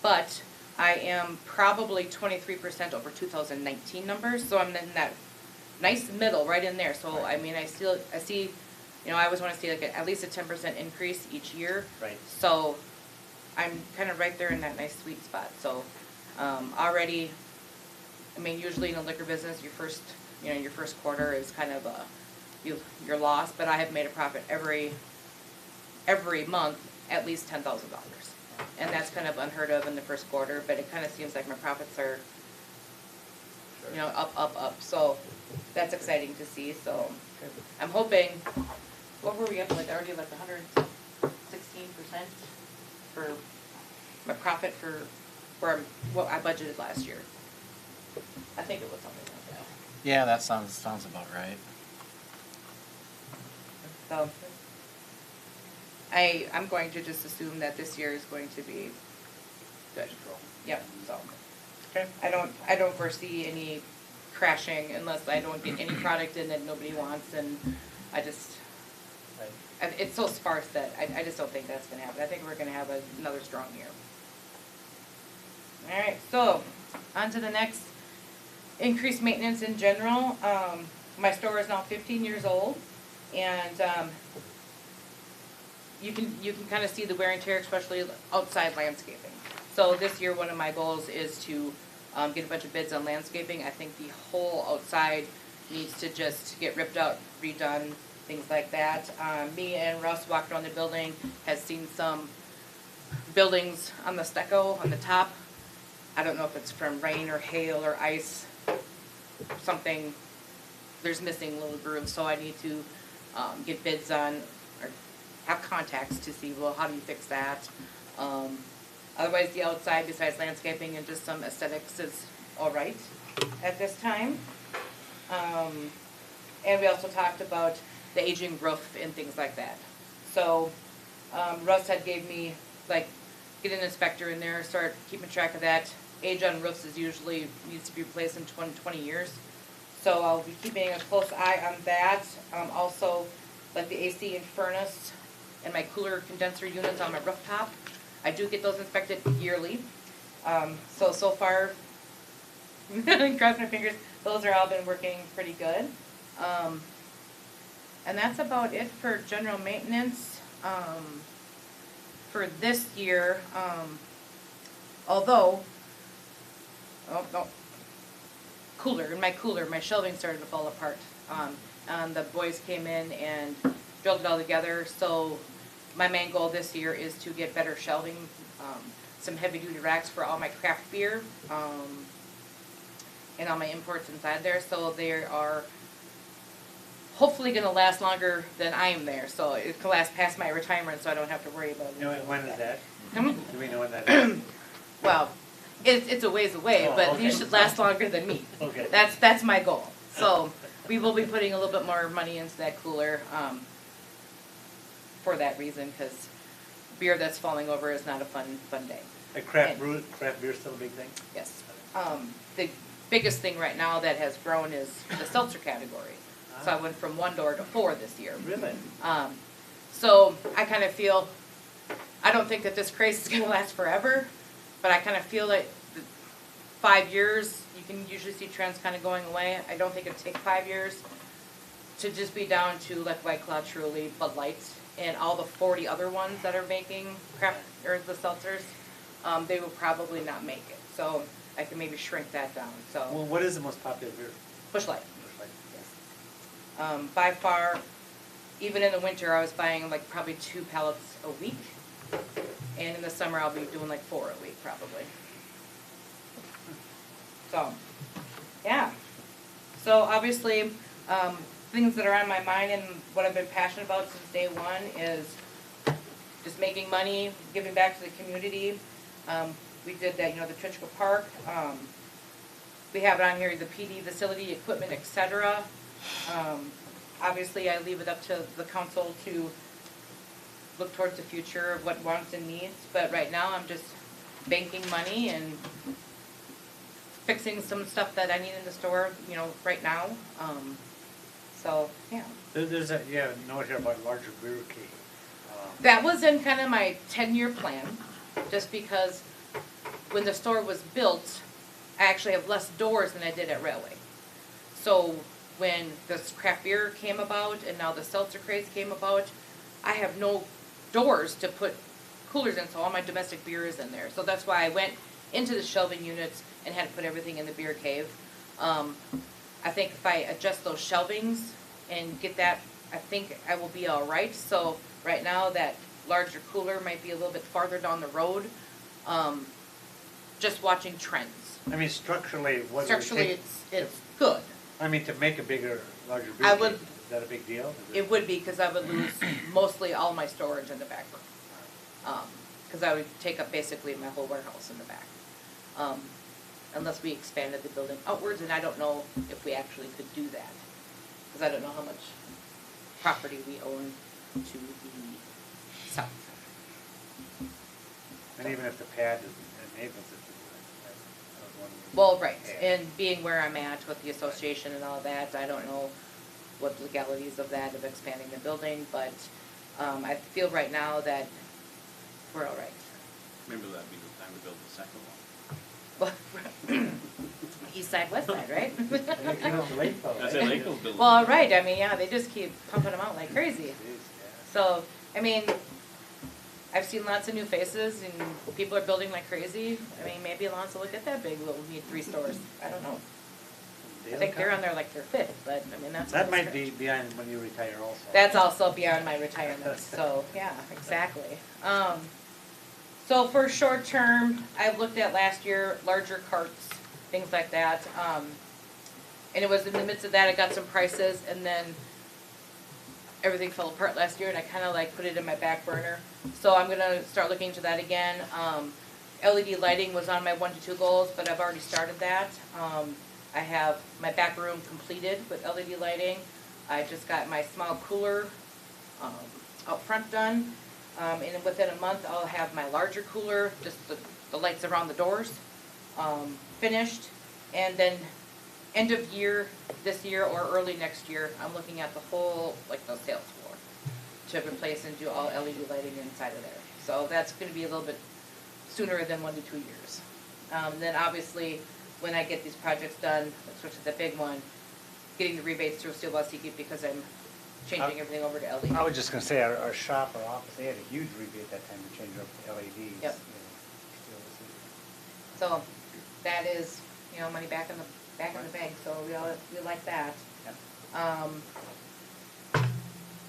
But I am probably 23% over 2019 numbers, so I'm in that nice middle, right in there. So, I see, I always want to see like at least a 10% increase each year. Right. So, I'm kind of right there in that nice sweet spot. So, already, usually in the liquor business, your first quarter is kind of your loss, but I have made a profit every month, at least $10,000. And that's kind of unheard of in the first quarter, but it kind of seems like my profits are, up. So that's exciting to see. So I'm hoping, what were we up to, already 116% for my profit for what I budgeted last year. I think it was something like that. Yeah, that sounds about right. So I'm going to just assume that this year is going to be good. Yep. So Okay. I don't foresee any crashing unless I don't get any product in that nobody wants, and it's so sparse that I just don't think that's gonna happen. I think we're gonna have another strong year. All right, so on to the next, increased maintenance in general. My store is now 15 years old, and you can kind of see the wear and tear, especially outside landscaping. So this year, one of my goals is to get a bunch of bids on landscaping. I think the whole outside needs to just get ripped out, redone, things like that. Me and Russ walked around the building, has seen some buildings on the stucco on the top. I don't know if it's from rain or hail or ice, something, there's missing little grooves, so I need to get bids on, or have contacts to see, well, how do you fix that? Otherwise, the outside, besides landscaping and just some aesthetics, is all right at this time. And we also talked about the aging roof and things like that. So Russ had gave me, like, get an inspector in there, start keeping track of that. Age on roofs is usually needs to be replaced in 20 years. So I'll be keeping a close eye on that. Also, like the AC and furnace and my cooler condenser units on my rooftop. I do get those inspected yearly. So far, cross my fingers, those are all been working pretty good. And that's about it for general maintenance. For this year, although, oh no, my shelving started to fall apart. And the boys came in and drilled it all together. So my main goal this year is to get better shelving, some heavy duty racks for all my craft beer, and all my imports inside there. So they are hopefully going to last longer than I am there. So it can last past my retirement, so I don't have to worry about it. When is that? Hmm? Do we know when that is? Well, it's a ways away, Oh, but okay. these should last longer than me. Okay. That's my goal. So we will be putting a little bit more money into that cooler for that reason, because beer that's falling over is not a fun day. Craft beer still a big thing? Yes. The biggest thing right now that has grown is the seltzer category. So I went from 1 door to 4 this year. Really? So I kind of feel, I don't think that this craze is going to last forever, but I kind of feel like 5 years, you can usually see trends kind of going away. I don't think it'll take 5 years to just be down to like White Claw, Truly, Bud Light, and all the 40 other ones that are making craft, or the seltzers. They will probably not make it. So I can maybe shrink that down. So Well, what is the most popular beer? Busch Light. Busch Light. Yes. By far, even in the winter, I was buying like probably 2 pallets a week. And in the summer, I'll be doing like 4 a week probably. So, yeah. So obviously, things that are on my mind and what I've been passionate about since day one is just making money, giving back to the community. We did that, the Trinchka Park. We have it on here, the PD facility, equipment, etc. Obviously, I leave it up to the council to look towards the future of what wants and needs. But right now, I'm just banking money and fixing some stuff that I need in the store, right now. So, yeah. There's a, note here about larger beer keg. That was in kind of my 10-year plan, just because when the store was built, I actually have less doors than I did at Railway. So when this craft beer came about and now the seltzer craze came about, I have no doors to put coolers in, so all my domestic beer is in there. So that's why I went into the shelving units and had to put everything in the beer cave. I think if I adjust those shelvings and get that, I think I will be all right. So right now, that larger cooler might be a little bit farther down the road. Just watching trends. I mean, structurally, what would it Structurally, take? it's good. I mean, to make a larger beer I keg, would- is that a big deal? Is It would be, because I would lose mostly all my storage in the back room. Because I would take up basically my whole warehouse in the back. Unless we expanded the building outwards, and I don't know if we actually could do that. Because I don't know how much property we own to the south. And even if the pad enables it to do it, that was one of the- Well, right, Yeah. and being where I'm at with the association and all that, I don't know what the legalities of that, of expanding the building, but I feel right now that we're all right. Maybe that'd be the time to build the second one. East side, west side, right? That's it, Lakeville's building. Well, right, I mean, yeah, they just keep pumping them out like crazy. So, I mean, I've seen lots of new faces and people are building like crazy. I mean, maybe Alonso will get that big, we'll need 3 stores, I don't know. I think they're on there like their 5th, but I mean, that's. a That little might be stretch. beyond when you retire also. That's also beyond my retirement, so, yeah, exactly. So for short term, I've looked at last year, larger carts, things like that. And it was in the midst of that, I got some prices, and then everything fell apart last year, and I kinda like put it in my back burner. So I'm gonna start looking into that again. LED lighting was on my 1 to 2 goals, but I've already started that. I have my back room completed with LED lighting. I just got my small cooler, out front done. And within a month, I'll have my larger cooler, just the lights around the doors, finished. And then end of year, this year or early next year, I'm looking at the whole, like the sales floor to replace and do all LED lighting inside of there. So that's gonna be a little bit sooner than 1 to 2 years. Then obviously, when I get these projects done, especially the big one, getting the rebates through Steel Ball Seagate because I'm changing everything over to LED. I was just gonna say, our shop, our office, they had a huge rebate that time to change up to LEDs. Yep. So that is, money back in the bank, so we like that. Yep.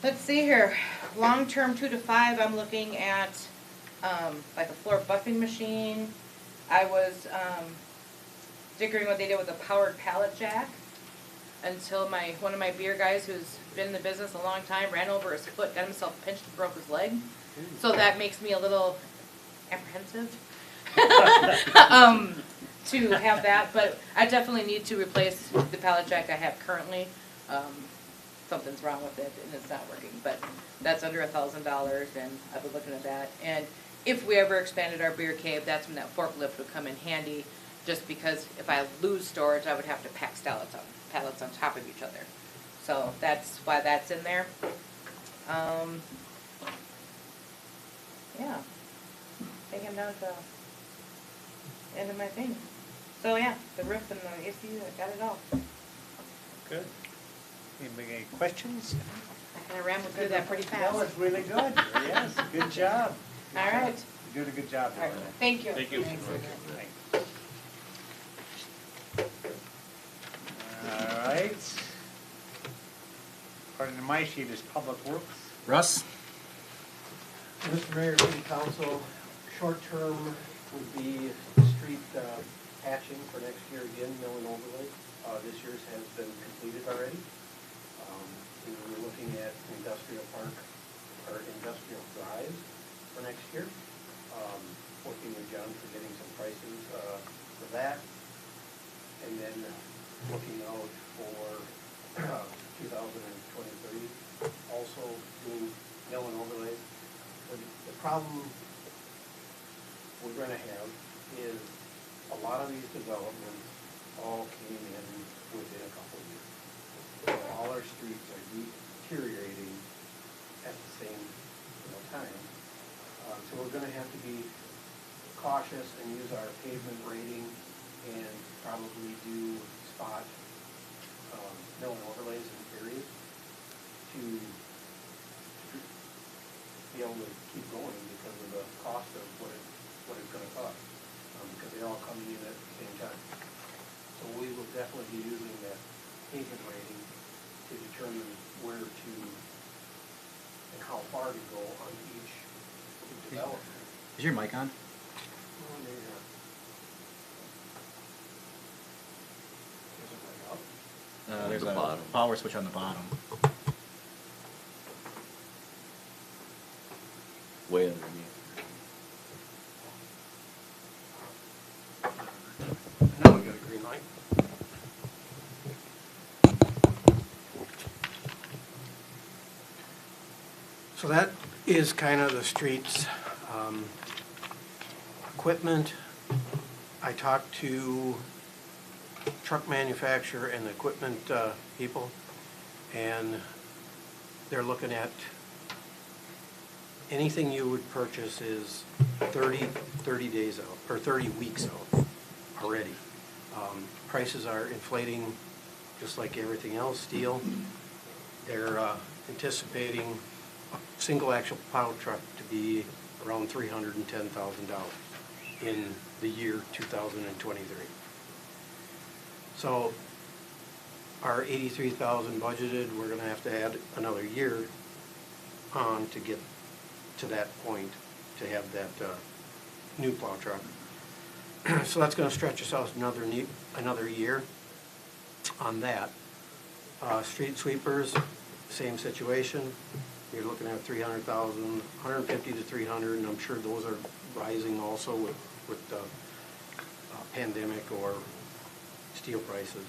Let's see here, long-term 2 to 5, I'm looking at, like a floor buffing machine. I was, figuring what they did with a powered pallet jack until one of my beer guys who's been in the business a long time ran over his foot, got himself pinched and broke his leg. So that makes me a little apprehensive to have that, but I definitely need to replace the pallet jack I have currently. Something's wrong with it and it's not working, but that's under $1,000 and I've been looking at that. And if we ever expanded our beer cave, that's when that forklift would come in handy, just because if I lose storage, I would have to pack pallets on top of each other. So that's why that's in there. Yeah. I think I'm down to the end of my thing. So yeah, the roof and the AC, I got it all. Good. Anybody any questions? I kind of rambled through that pretty That fast. was really good, yes, good job. All right. You did a good job. All right. doing that. Thank you. Thank you. Thanks. Thanks. All right. According to my sheet is Public Works. Russ? Mr. Mayor, City Council, short term would be street patching for next year again, mill and overlay. This year's has been completed already. We were looking at industrial park, or industrial drive for next year. Working with John for getting some prices for that. And then looking out for 2023, also doing mill and overlays. The problem we're going to have is a lot of these developments all came in within a couple of years. So all our streets are deteriorating at the same time. So we're going to have to be cautious and use our pavement rating and probably do spot mill and overlays in areas to be able to keep going because of the cost of what it's going to cost, because they're all coming in at the same time. So we will definitely be using that pavement rating to determine where to and how far to go on each development. Is your mic on? Oh, maybe not. Is it like up? There's the a bottom. power switch on the bottom. Way underneath. Now we got a green light. So that is kind of the streets. Equipment, I talked to truck manufacturer and the equipment people, and they're looking at anything you would purchase is 30 days out, or 30 weeks out already. Prices are inflating just like everything else, steel. They're anticipating a single axle plow truck to be around $310,000 in the year 2023. So our 83,000 budgeted, we're gonna have to add another year on to get to that point, to have that new plow truck. So that's gonna stretch us out another year on that. Street sweepers, same situation. You're looking at 300,000, 150 to 300, and I'm sure those are rising also with the pandemic or steel prices.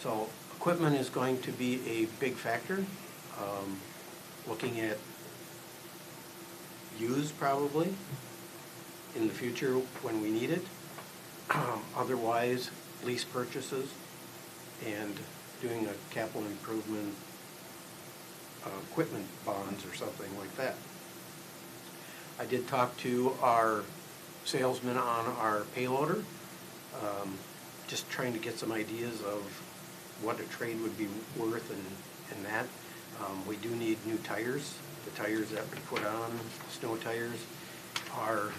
So equipment is going to be a big factor. Looking at used probably in the future when we need it. Otherwise, lease purchases and doing a capital improvement equipment bonds or something like that. I did talk to our salesman on our payloader, just trying to get some ideas of what a trade would be worth and that. We do need new tires. The tires that we put on, snow tires, are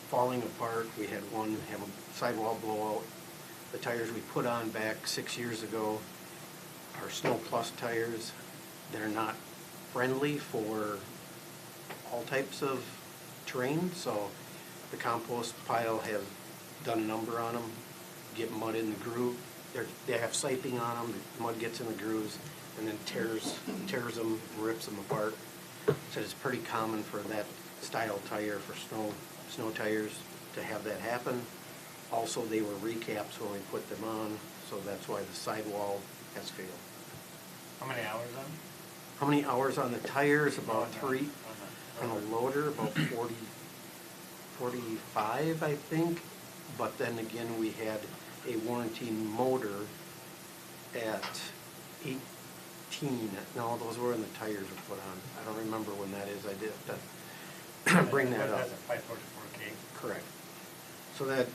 falling apart. We had one have a sidewall blowout. The tires we put on back 6 years ago are Snow Plus tires. They're not friendly for all types of terrain, so the compost pile has done a number on them. Get mud in the groove. They have siping on them. The mud gets in the grooves and then tears them, rips them apart. So it's pretty common for that style tire, for snow tires, to have that happen. Also, they were recaps when we put them on, so that's why the sidewall has failed. How many hours on? How many hours on the tires? About On the- 3. On a loader, about 45, I think. But then again, we had a warranty motor at 18. No, those were when the tires were put on. I don't remember when that is. I did have to bring that up. That's a 544K. Correct. So that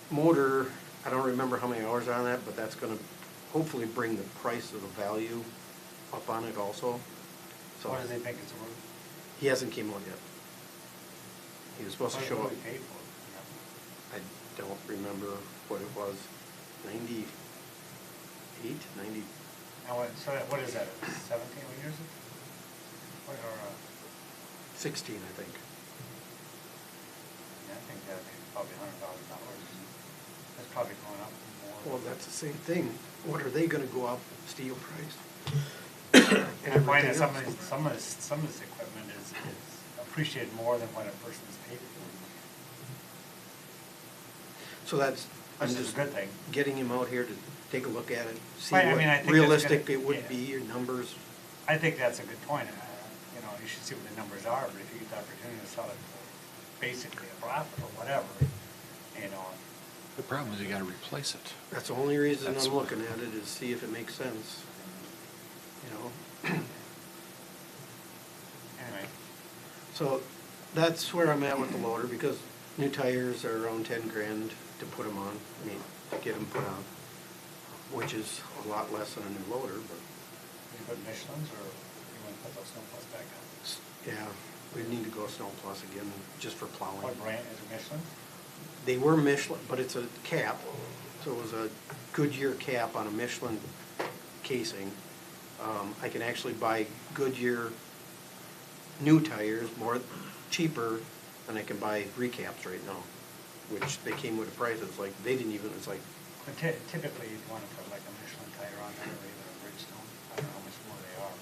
motor, I don't remember how many hours are on that, but that's gonna hopefully bring the price of the value up on it also. So What does he think it's worth? he hasn't came out yet. He was supposed to show up. What did we pay for it? I don't remember what it was, 98, 90, And what is that, 17 years? What, or, 16, I think. I think that'd be probably $100,000. That's probably going up more. Well, that's the same thing. What are they gonna go up, steel price? And I find that everything else. some of this equipment is appreciated more than what a person's paid for. So that's, I'm Which is just a good thing. getting him out here to take a look at it, see Right, I mean, I what think that's realistic gonna- it would yeah. be, your numbers. I think that's a good point. You know, you should see what the numbers are, but if you get the opportunity to sell it for basically a profit or whatever, you know. The problem is you gotta replace it. That's the only reason That's I'm why. looking at it, is see if it makes sense, you know? Anyway, So that's where I'm at with the loader, because new tires are around 10 grand to put them on, I mean, to get them put on, which is a lot less than a new loader, but you put Michelin's or you want to put those Snow Plus back on? yeah, we need to go Snow Plus again, just for plowing. What brand, is it Michelin? They were Michelin, but it's a cap, so it was a Goodyear cap on a Michelin casing. I can actually buy Goodyear new tires more cheaper than I can buy recaps right now, which they came with a price, it's like, they didn't even, it's like, But typically you'd want to put like a Michelin tire on there or even a Bridgestone. I don't know how much more they are.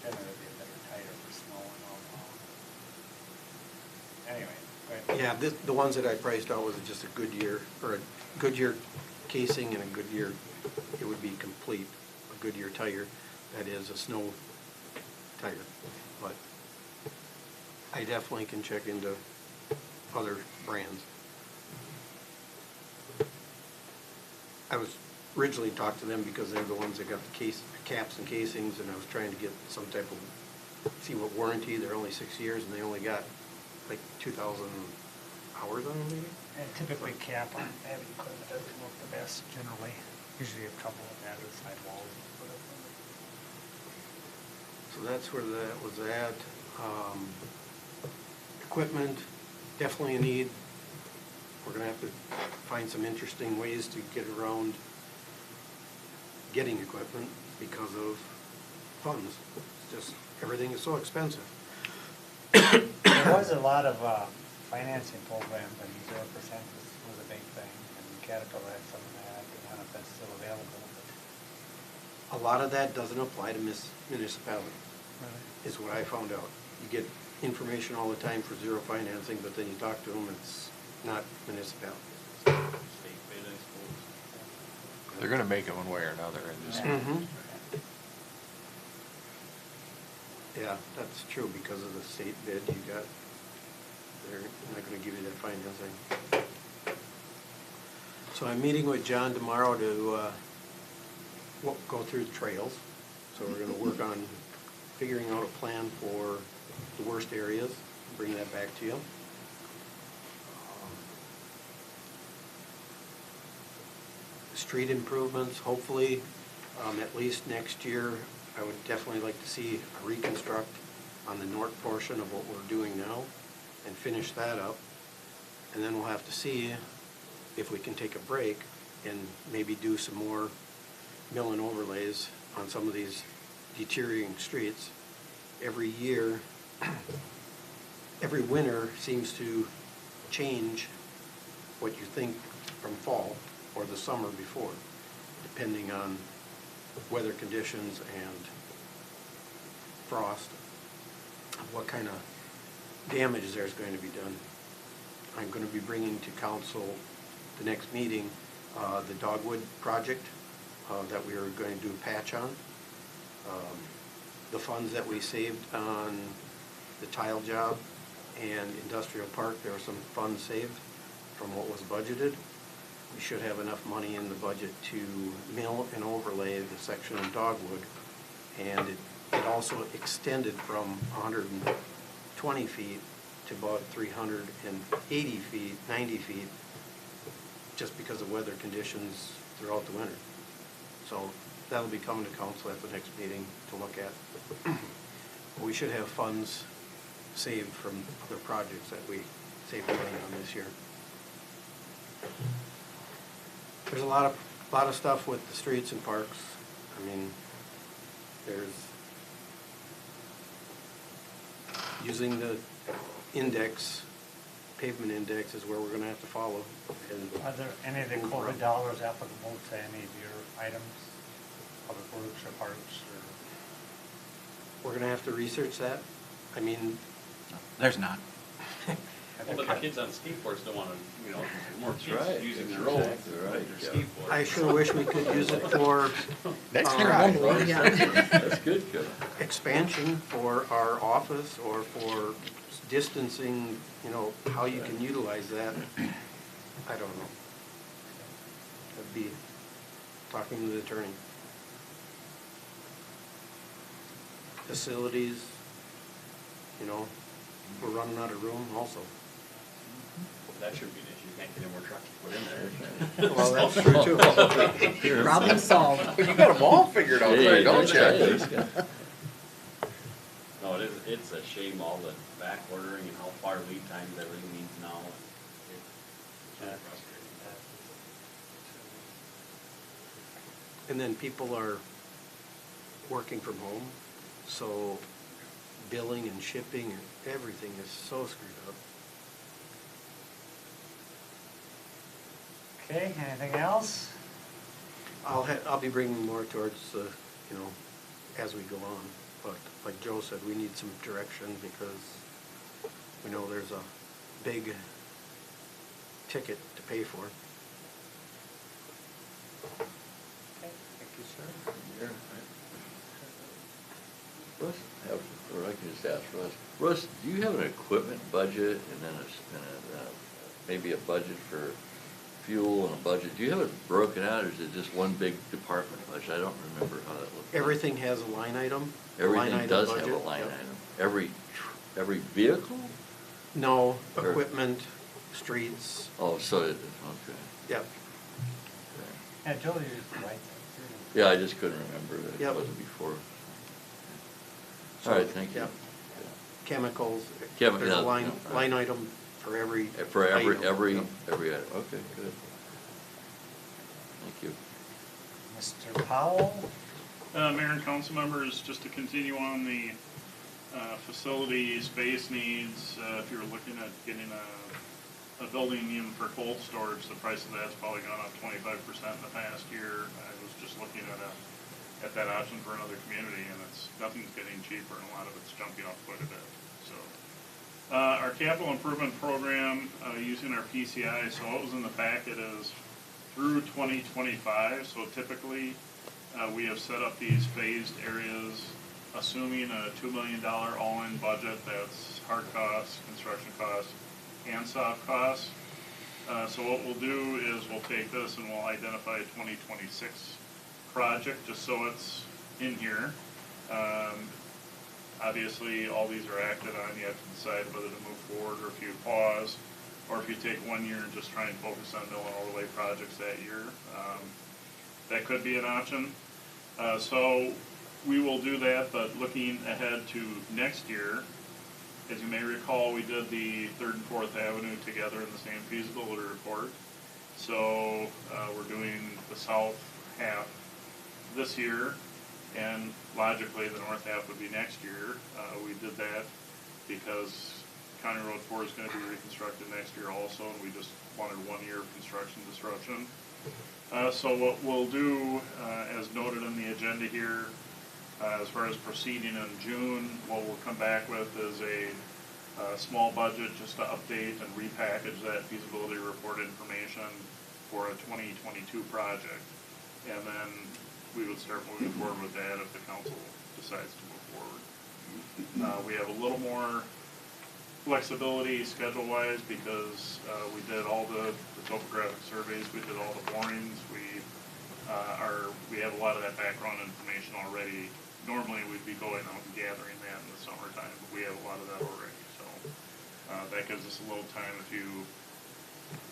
Generally it'd be a better tire for snow and all. Anyway, go ahead. yeah, the ones that I priced out was just a Goodyear, or a Goodyear casing and a Goodyear, it would be complete, a Goodyear tire, that is a snow tire. But I definitely can check into other brands. I was originally talked to them because they're the ones that got the caps and casings, and I was trying to get some type of see what warranty, they're only 6 years and they only got like 2,000 hours on them maybe? And typically cap on heavy equipment doesn't work the best generally. Usually you have trouble with that with sidewalls and whatever. So that's where that was at. Equipment, definitely a need. We're gonna have to find some interesting ways to get around getting equipment because of funds. It's just, everything is so expensive. There was a lot of financing programs, and 0% was a big thing, and Caterpillar had some of that. I don't know if that's still available. A lot of that doesn't apply to municipality, But is what I found out. You get information all the time for zero financing, but then you talk to them, it's not municipality. State bid, I suppose. They're gonna make it one way or another and just, Mhm. Yeah, that's true, because of the state bid, they're not gonna give you that financing. So I'm meeting with John tomorrow to, go through the trails. So we're gonna work on figuring out a plan for the worst areas, bring that back to you. Street improvements, hopefully, at least next year, I would definitely like to see a reconstruct on the north portion of what we're doing now and finish that up. And then we'll have to see if we can take a break and maybe do some more mill and overlays on some of these deteriorating streets. Every year, every winter seems to change what you think from fall or the summer before, depending on weather conditions and frost, what kind of damage there's going to be done. I'm going to be bringing to council the next meeting the dogwood project that we are going to do a patch on. The funds that we saved on the tile job and industrial park, there were some funds saved from what was budgeted. We should have enough money in the budget to mill and overlay the section of dogwood. And it also extended from 120 feet to about 380 feet, 90 feet, just because of weather conditions throughout the winter. So that'll be coming to council at the next meeting to look at. We should have funds saved from other projects that we saved money on this year. There's a lot of stuff with the streets and parks. I mean, there's using the index, pavement index is where we're gonna have to follow. And are there any of the COVID dollars applicable to any of your items, public works or parks or? we're gonna have to research that. I mean, There's not. Well, but the kids on skateboards don't wanna, more That's kids right. using That's the road exactly with right, their yeah. skateboards. I sure wish we could use it for next That's good, Kevin. expansion for our office or for distancing, how you can utilize that. I don't know. That'd be talking to the attorney. Facilities, we're running out of room also. That shouldn't be an issue, you can't get any more trucks to put in there. Well, that's true too. Problem solved. You got them all figured out there, don't Hey, you? No, it's a shame, all the back ordering and how far lead times everything needs now. It's really frustrating. And then people are working from home, so billing and shipping and everything is so screwed up. Okay, anything else? I'll be bringing more towards, as we go on. But like Joe said, we need some direction because we know there's a big ticket to pay for. Okay, thank you, sir. Russ, or I can just ask Russ. Russ, do you have an equipment budget and then maybe a budget for fuel and a budget. Do you have it broken out, or is it just one big department budget? I don't remember how that looked. Everything has a line item. a line Everything item does have a budget. line Yep. item. Every vehicle? No, Or- equipment, streets, Oh, so it, okay. yep. Yeah, Joe used to write that too. Yeah, I just couldn't remember. It Yep. wasn't before. So, All right, thank you. yep. Chemicals, Chemi- there's a yeah, line yeah. item for every For every item. Yep. item. Okay, good. Thank you. Mr. Powell? Mayor and council members, just to continue on the facility space needs, if you're looking at getting a building even for cold storage, the price of that's probably gone up 25% in the past year. I was just looking at that option for another community, and nothing's getting cheaper, and a lot of it's jumping up quite a bit. So, our capital improvement program, using our PCI, so what was in the packet is through 2025, so typically, we have set up these phased areas, assuming a $2 million all-in budget. That's hard costs, construction costs, and soft costs. So what we'll do is we'll take this and we'll identify a 2026 project, just so it's in here. Obviously, all these are acted on. You have to decide whether to move forward, or if you pause, or if you take 1 year and just try and focus on mill and overlay projects that year. That could be an option. So we will do that, but looking ahead to next year, as you may recall, we did the 3rd and 4th Avenue together in the same feasibility report. So we're doing the south half this year, and logically the north half would be next year. We did that because County Road 4 is going to be reconstructed next year also, and we just wanted 1 year of construction disruption. So what we'll do, as noted in the agenda here, as far as proceeding in June, what we'll come back with is a small budget just to update and repackage that feasibility report information for a 2022 project. And then we would start moving forward with that if the council decides to move forward. We have a little more flexibility schedule-wise because we did all the topographic surveys, we did all the borings, we have a lot of that background information already. Normally, we'd be going out and gathering that in the summertime, but we have a lot of that already, so that gives us a little time. If you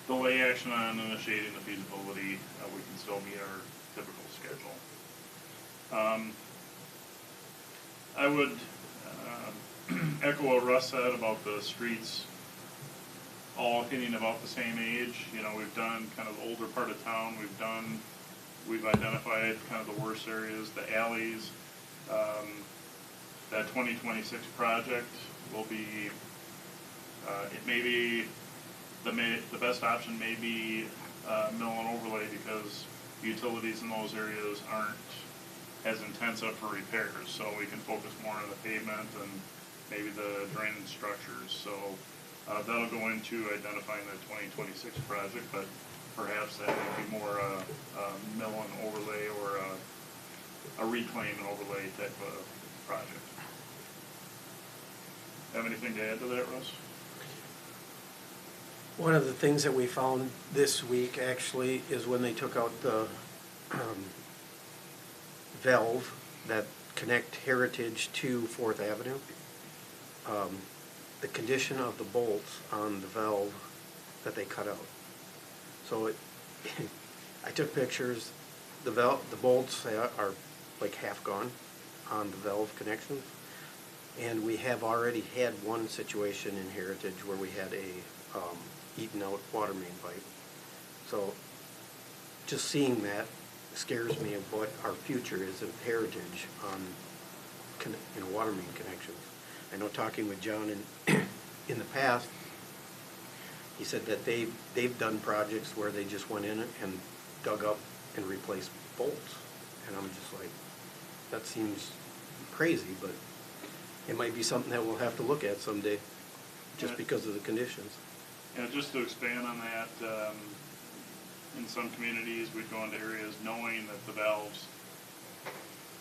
delay action on initiating the feasibility, we can still meet our typical schedule. I would echo what Russ said about the streets all hitting about the same age. You know, we've done kind of the older part of town, we've identified kind of the worst areas, the alleys. That 2026 project will be, it may be, the best option may be mill and overlay, because utilities in those areas aren't as intensive for repairs, so we can focus more on the pavement and maybe the drainage structures. So that'll go into identifying the 2026 project, but perhaps that would be more a mill and overlay or a reclaim and overlay type of project. Have anything to add to that, Russ? One of the things that we found this week actually is when they took out the valve that connect Heritage to 4th Avenue. The condition of the bolts on the valve that they cut out. So I took pictures. The bolts are like half gone on the valve connections, and we have already had one situation in Heritage where we had a eaten out water main pipe. So just seeing that scares me of what our future is of Heritage on water main connections. I know, talking with John in the past, he said that they've done projects where they just went in and dug up and replaced bolts, and I'm just like, that seems crazy, but it might be something that we'll have to look at someday, just because of the conditions. Yeah, just to expand on that, in some communities, we'd go into areas knowing that the valves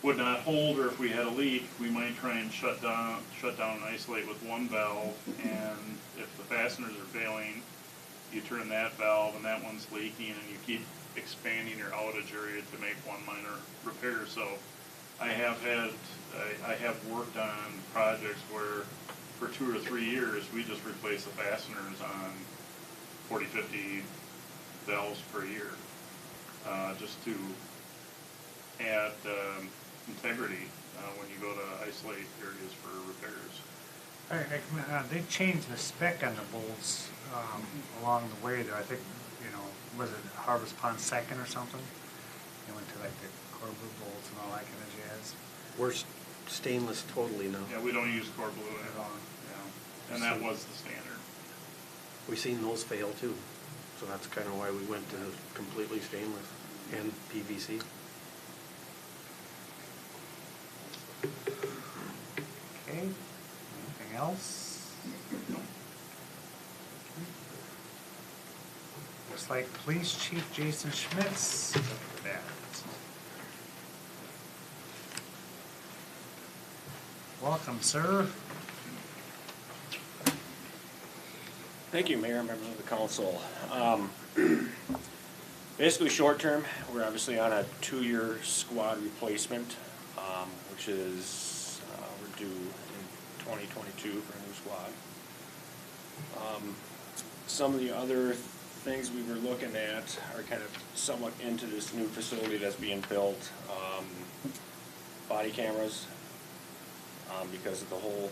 would not hold, or if we had a leak, we might try and shut down and isolate with one valve, and if the fasteners are failing, you turn that valve and that one's leaking, and you keep expanding your outage area to make one minor repair. So I have worked on projects where for 2 or 3 years, we just replace the fasteners on 40, 50 valves per year, just to add integrity when you go to isolate areas for repairs. They changed the spec on the bolts along the way there. I think, was it Harvest Pond Second or something? They went to like the core blue bolts and all that kind of jazz. We're stainless totally now. Yeah, we don't use core blue at all, and that was the standard. We've seen those fail too, so that's kind of why we went to completely stainless and PVC. Okay, anything else? Looks like Police Chief Jason Schmitz is up for that. Welcome, sir. Thank you, Mayor, members of the council. Basically, short term, we're obviously on a 2-year squad replacement, which is, we're due in 2022 for a new squad. Some of the other things we were looking at are kind of somewhat into this new facility that's being built. Body cameras, because of the whole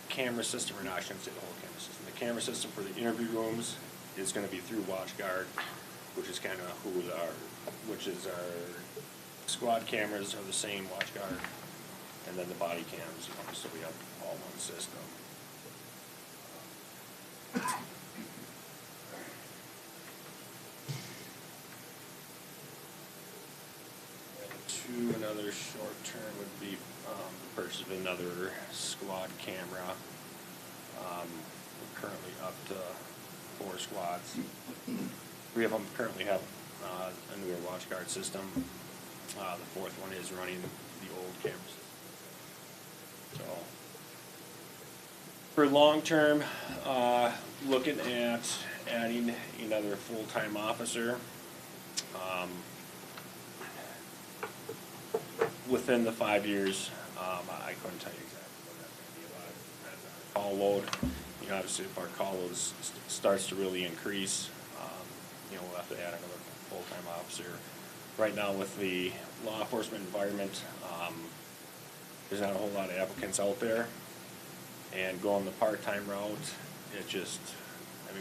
camera system, or not, I shouldn't say the whole camera system. The camera system for the interview rooms is going to be through WatchGuard, which is kind of which is our squad cameras are the same WatchGuard, and then the body cams, so we have all one system. Another short term would be the purchase of another squad camera. We're currently up to 4 squads. 3 of them currently have a newer WatchGuard system. The 4th one is running the old camera system. So, for long term, looking at adding another full-time officer. Within the 5 years, I couldn't tell you exactly what that's going to be about. As our call load, obviously if our call load starts to really increase, we'll have to add another full-time officer. Right now with the law enforcement environment, there's not a whole lot of applicants out there. And going the part-time route,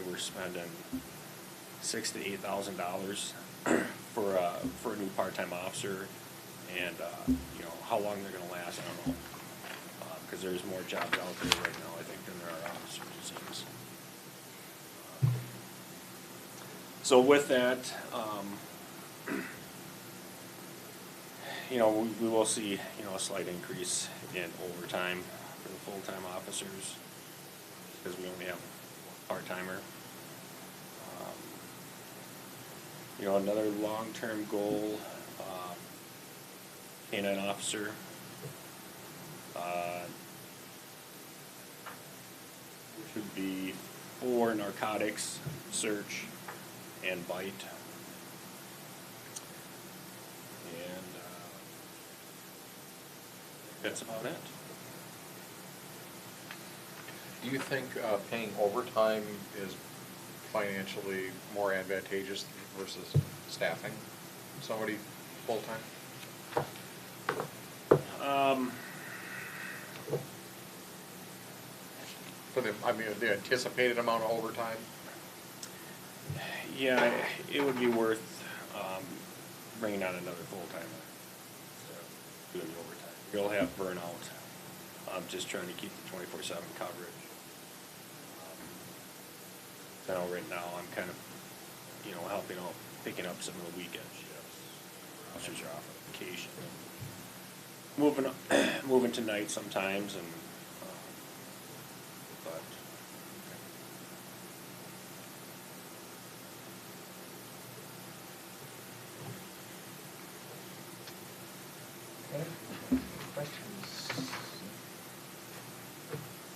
we're spending $6,000 to $8,000 for a new part-time officer. And, how long they're gonna last, I don't know. Because there's more jobs out there right now, I think, than there are officers, it seems. So with that, we will see, a slight increase in overtime for the full-time officers, because we only have one part-timer. Another long-term goal, K-9 officer. Which would be for narcotics, search, and bite. And that's about it. Do you think paying overtime is financially more advantageous versus staffing somebody full-time? For the anticipated amount of overtime? Yeah, it would be worth bringing on another full-timer instead of doing the overtime. You'll have burnout. I'm just trying to keep the 24/7 coverage. I know right now I'm kind of, helping out, picking up some of the weekend shifts. Officers are off on vacation. Moving to night sometimes, and but Okay, questions?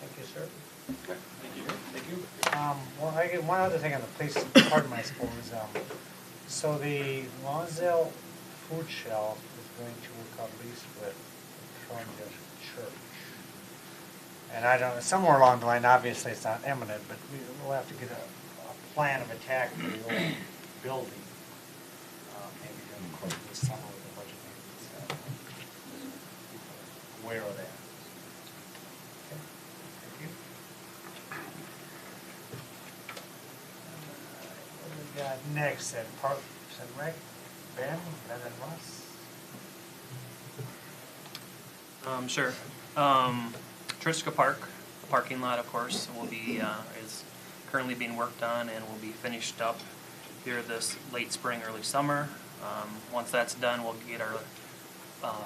Thank you, sir. thank you. Well, I I get one other thing on the police department, I suppose. So the Lonsdale food shelf is going to work out lease with Columbia Church. And I don't, somewhere along the line, obviously it's not imminent, but we'll have to get a plan of attack for the old building. Maybe during the course of the summer with the budget meetings. Aware of that. Okay, thank you. What do we got next then? Parks and Rec, Ben and Russ? Sure. Triska Park, parking lot, of course, will be, is currently being worked on and will be finished up here this late spring, early summer. Once that's done, we'll get our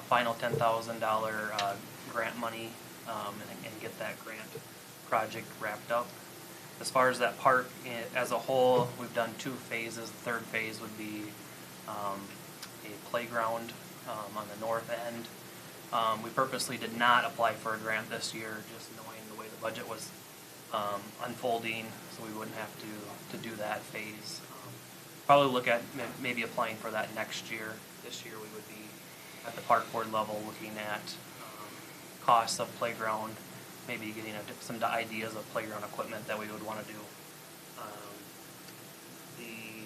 final $10,000 grant money and get that grant project wrapped up. As far as that park as a whole, we've done 2 phases. The third phase would be a playground on the north end. We purposely did not apply for a grant this year, just knowing the way the budget was unfolding, so we wouldn't have to do that phase. Probably look at maybe applying for that next year. This year we would be at the park board level looking at costs of playground, maybe getting some ideas of playground equipment that we would want to do. The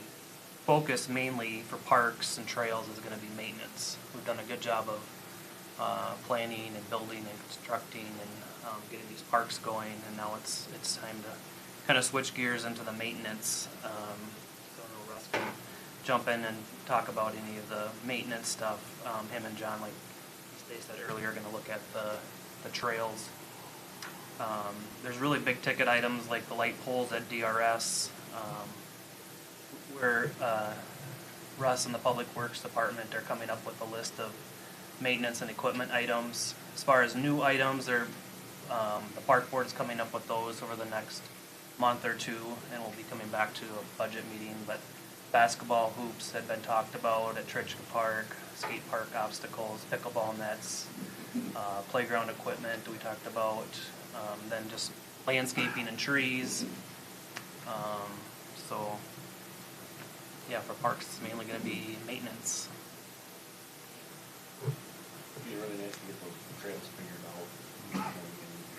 focus mainly for parks and trails is going to be maintenance. We've done a good job of planning and building and constructing and getting these parks going, and now it's time to kind of switch gears into the maintenance. So I know Russ can jump in and talk about any of the maintenance stuff. Him and John, like they said earlier, are going to look at the trails. There's really big ticket items like the light poles at DRS, where Russ and the Public Works Department are coming up with a list of maintenance and equipment items. As far as new items, the park board is coming up with those over the next month or 2, and we'll be coming back to a budget meeting. But basketball hoops had been talked about at Trichka Park, skate park obstacles, pickleball nets, playground equipment we talked about, then just landscaping and trees. So yeah, for parks it's mainly going to be maintenance. It'd be really nice to get those trails figured out, so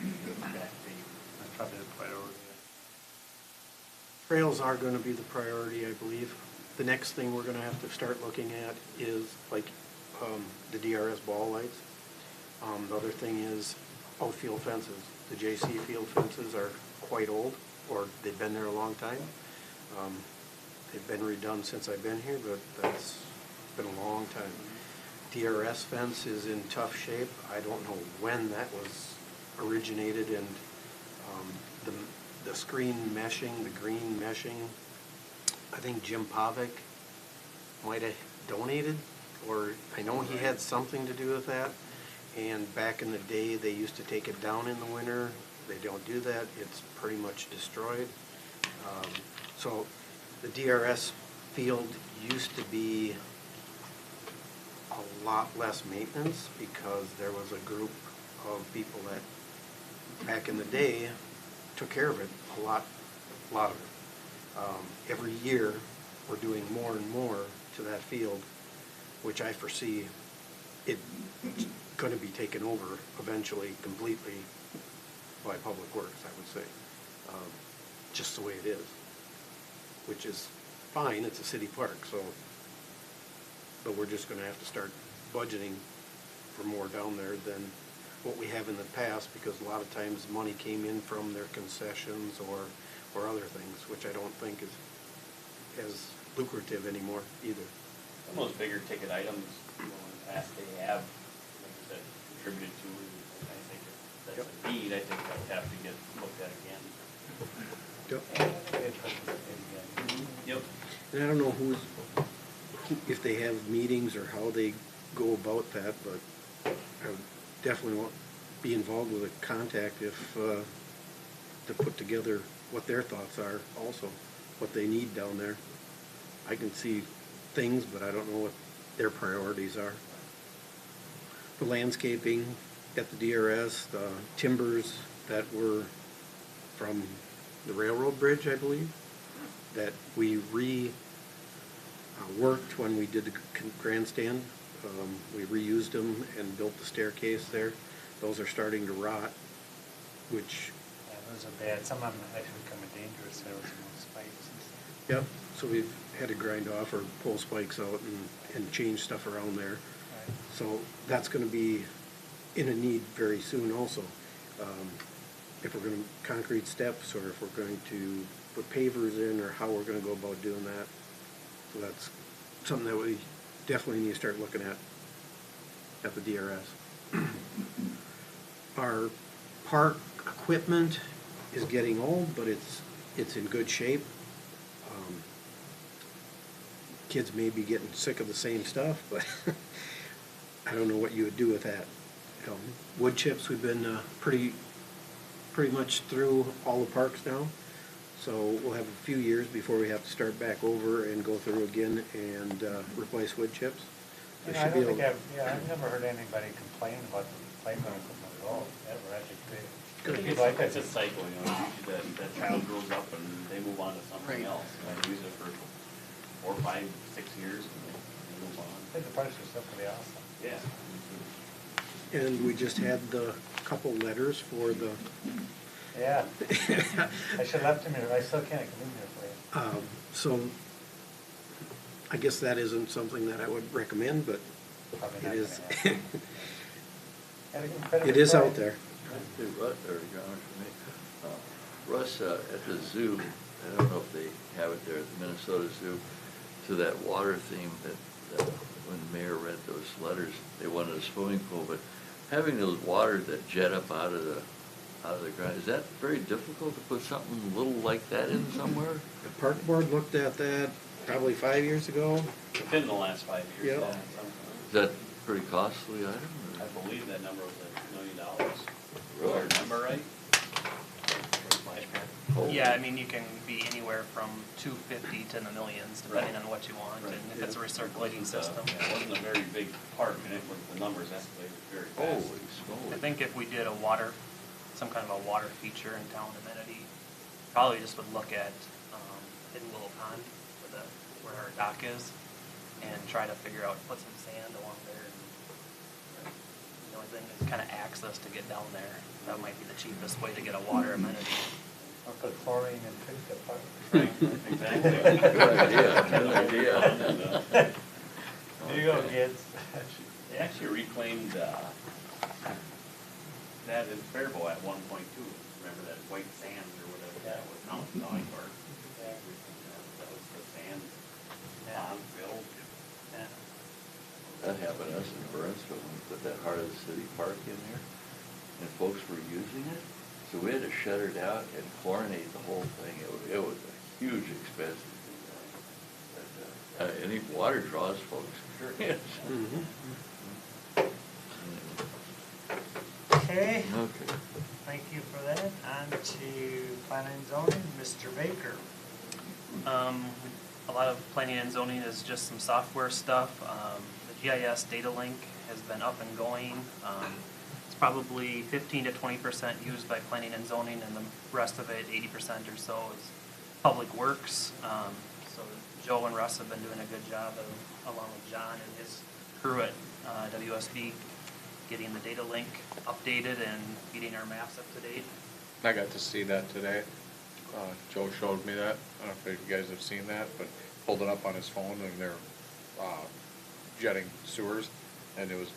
we can get them back to you. That's probably the priority. Trails are gonna be the priority, I believe. The next thing we're gonna have to start looking at is like, the DRS ball lights. The other thing is outfield fences. The JC field fences are quite old, or they've been there a long time. They've been redone since I've been here, but that's been a long time. DRS fence is in tough shape. I don't know when that was originated, and the screen meshing, the green meshing, I think Jim Hvac might have donated, or I know he had something to do with that. And back in the day, they used to take it down in the winter. They don't do that. It's pretty much destroyed. So the DRS field used to be a lot less maintenance because there was a group of people that back in the day took care of it, a lot of it. Every year we're doing more and more to that field, which I foresee it going to be taken over eventually completely by Public Works, I would say. Just the way it is, which is fine, it's a city park, so, but we're just gonna have to start budgeting for more down there than what we have in the past, because a lot of times money came in from their concessions or other things, which I don't think is as lucrative anymore either. Some of those bigger ticket items, in the past, they have, like I said, contributed to, and I think if that's a need, I think that would have to get looked at again. Yep. And I don't know if they have meetings or how they go about that, but I would definitely want be involved with a contact if to put together what their thoughts are also, what they need down there. I can see things, but I don't know what their priorities are. The landscaping at the DRS, the timbers that were from the railroad bridge, I believe, that we worked when we did the grandstand. We reused them and built the staircase there. Those are starting to rot, which, Yeah, those are bad. Some of them actually become dangerous. There was some spikes and stuff. yep, so we've had to grind off or pull spikes out and change stuff around there. Right. So that's gonna be in a need very soon also. If we're gonna concrete steps, or if we're going to put pavers in, or how we're gonna go about doing that. So that's something that we definitely need to start looking at the DRS. Our park equipment is getting old, but it's in good shape. Kids may be getting sick of the same stuff, but I don't know what you would do with that. Wood chips, we've been pretty much through all the parks now. So we'll have a few years before we have to start back over and go through again and replace wood chips. So I don't think I've never heard anybody complain about the playground equipment at all, ever. I think It's like it's a cycle, you know, that child grows up and they move on to something Right. else. They use it for 4, 5, 6 years and they move on. I think the parks are still pretty awesome. Yeah. And we just had the couple letters for the, Yeah. I should have left them here. I still can't come in here for you. so I guess that isn't something that I would recommend, but Probably it not is, gonna happen. Gotta give credit it where is out credit. there. Hey, Russ, or John, for me. Russ, at the zoo, I don't know if they have it there at the Minnesota Zoo, to that water theme that when the mayor read those letters, they wanted a swimming pool, but having those waters that jet up out of the ground, is that very difficult to put something little like that in somewhere? The park board looked at that probably 5 years ago. Within the last 5 years, Yep. yeah. Is that a pretty costly item? or- I believe that number was $1 million. If Really? I remember right. Oh. Yeah, I mean, you can be anywhere from 250 to the millions, depending on what you want, Right. and if it's a recirculating It wasn't, system. yeah, it wasn't a very big park and the numbers escalated very fast. Holy I smoly. think if we did some kind of a water feature in town amenity, probably just would look at Hidden Willow Pond, where our dock is, and try to figure out, put some sand along there. The only thing is kind of access to get down there. That might be the cheapest way to get a water amenity. Or put chlorine and treat the park. Exactly. Good idea, good idea. There you go, kids. They actually reclaimed that in Faribault at 1.2. Remember that white sands or whatever that was? Now it's Dog Park. Yeah. That was the sand Yeah. pond filled. Yeah. That happened to us in Burnsville, when we put that Heart of the City Park in there, and folks were using it, so we had to shut it out and chlorinate the whole thing. It was a huge expense to do that. But, any water draws, folks. Sure. Yes. Okay, Okay. thank you for that. On to planning and zoning, Mr. Baker. A lot of planning and zoning is just some software stuff. The GIS data link has been up and going. It's probably 15 to 20% used by planning and zoning, and the rest of it, 80% or so, is public works. So Joe and Russ have been doing a good job along with John and his crew at WSB, getting the data link updated and getting our maps up to date. I got to see that today. Joe showed me that. I don't know if you guys have seen that, but pulled it up on his phone and they're jetting sewers. And it was,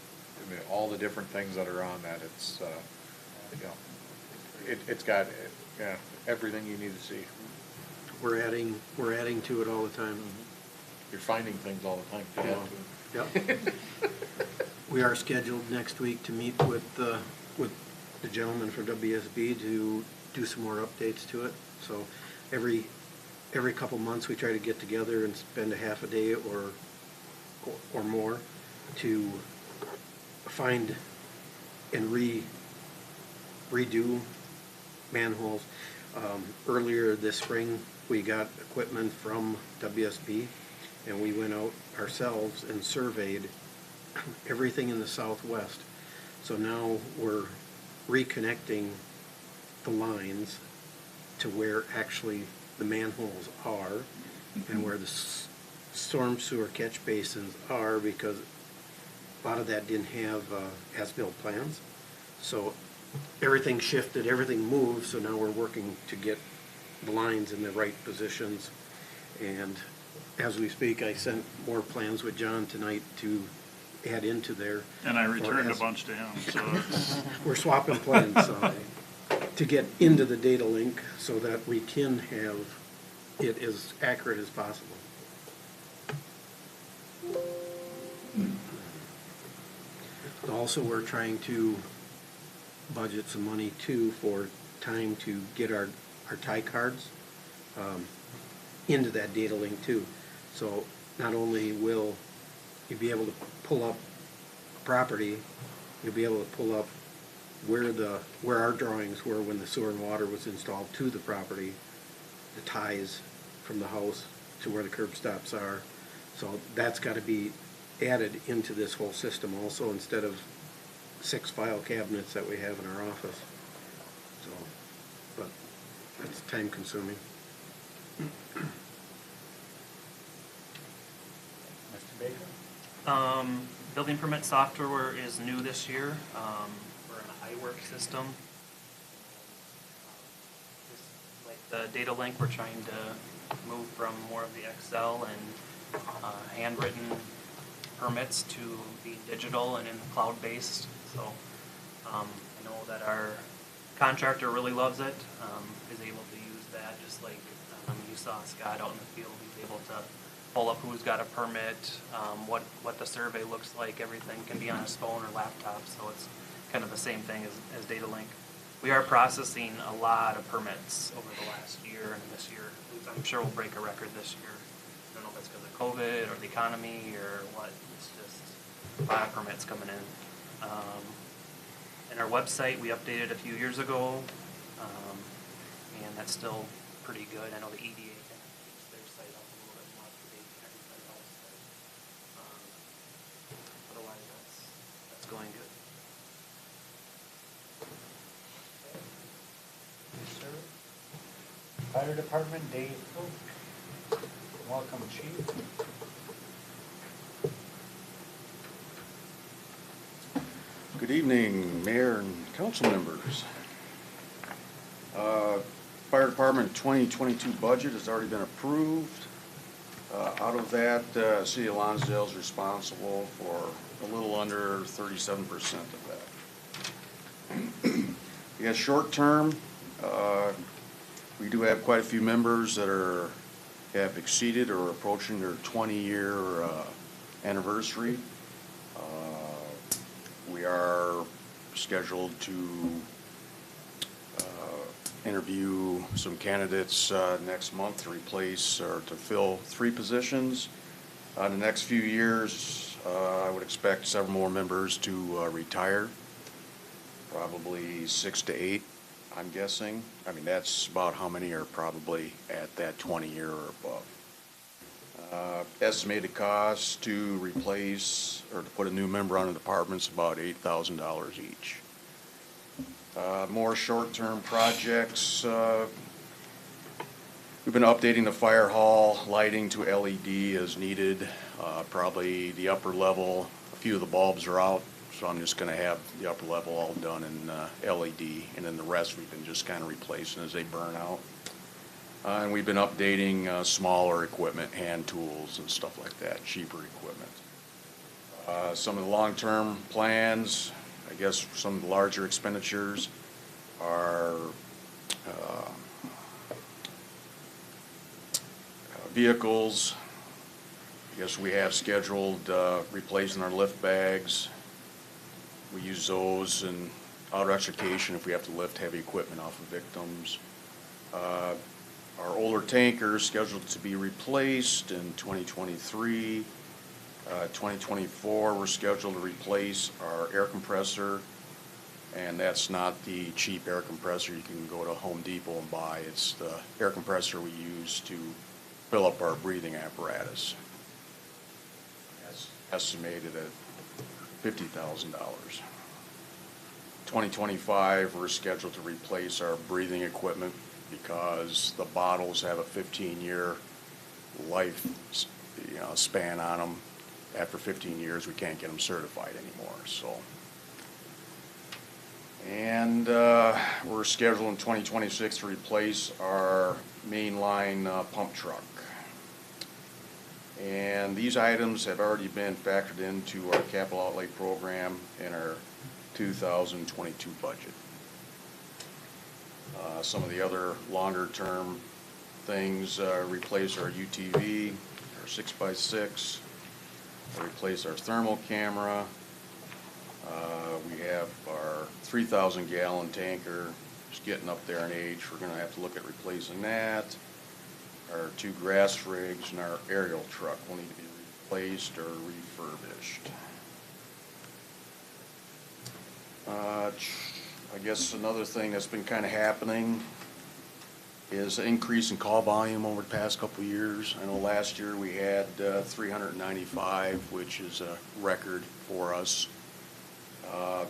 I mean, all the different things that are on that, it's, you know, it's got, yeah, everything you need to see. We're adding to it all the time. You're finding things all the time. to add to it. Yep. We are scheduled next week to meet with the gentleman from WSB to do some more updates to it. So every couple months, we try to get together and spend a half a day or more to find and redo manholes. Earlier this spring, we got equipment from WSB, and we went out ourselves and surveyed everything in the southwest. So now we're reconnecting the lines to where actually the manholes are and where the storm sewer catch basins are, because a lot of that didn't have as-built plans. So everything shifted, everything moved, so now we're working to get the lines in the right positions. And as we speak, I sent more plans with John tonight to add into there. And I returned a bunch to him, so it's, We're swapping plans to get into the data link so that we can have it as accurate as possible. Also, we're trying to budget some money too for time to get our tie cards into that data link too. So not only will you be able to pull up property, you'll be able to pull up where our drawings were when the sewer and water was installed to the property, the ties from the house to where the curb stops are. So that's got to be added into this whole system also, instead of 6 file cabinets that we have in our office. So, but that's time consuming. Mr. Baker? Building permit software is new this year. We're in an iWork system. Like the data link, we're trying to move from more of the Excel and handwritten permits to be digital and in cloud-based. So I know that our contractor really loves it, is able to use that, just like you saw Scott out in the field. He's able to pull up who's got a permit, what the survey looks like. Everything can be on his phone or laptop, so it's kind of the same thing as data link. We are processing a lot of permits over the last year, and this year I'm sure we'll break a record this year. I don't know if it's because of COVID or the economy or what. It's just a lot of permits coming in. And our website, we updated a few years ago, and that's still pretty good. I know the EDA kind of keeps their site up a little bit more up to date than everybody else does. Otherwise, that's going good. Yes, sir. Fire Department, Dave Hvac. Welcome, Chief. Good evening, Mayor and council members. Fire Department 2022 budget has already been approved. Out of that, City of Lonsdale is responsible for a little under 37% of that. We got short term. We do have quite a few members that have exceeded or approaching their 20-year anniversary. We are scheduled to interview some candidates next month to replace or to fill 3 positions. In the next few years, I would expect several more members to retire, probably 6 to 8, I'm guessing. I mean, that's about how many are probably at that 20-year or above. Estimated cost to replace or to put a new member on the department is about $8,000 each. More short-term projects. We've been updating the fire hall lighting to LED as needed. Probably the upper level, a few of the bulbs are out, so I'm just going to have the upper level all done in LED, and then the rest we've been just kind of replacing as they burn out. And we've been updating smaller equipment, hand tools and stuff like that, cheaper equipment. Some of the long-term plans, I guess some of the larger expenditures are vehicles. I guess we have scheduled replacing our lift bags. We use those in outer extrication if we have to lift heavy equipment off of victims. Our older tankers scheduled to be replaced in 2023. 2024, we're scheduled to replace our air compressor, and that's not the cheap air compressor you can go to Home Depot and buy. It's the air compressor we use to fill up our breathing apparatus. That's estimated at $50,000. 2025, we're scheduled to replace our breathing equipment because the bottles have a 15-year life, span on them. After 15 years, we can't get them certified anymore, so. And we're scheduled in 2026 to replace our mainline pump truck. And these items have already been factored into our capital outlay program in our 2022 budget. Some of the other longer-term things, replace our UTV, our 6x6, replace our thermal camera. We have our 3,000-gallon tanker. It's getting up there in age. We're going to have to look at replacing that. Our 2 grass rigs and our aerial truck will need to be replaced or refurbished. I guess another thing that's been kind of happening is an increase in call volume over the past couple of years. I know last year we had 395, which is a record for us.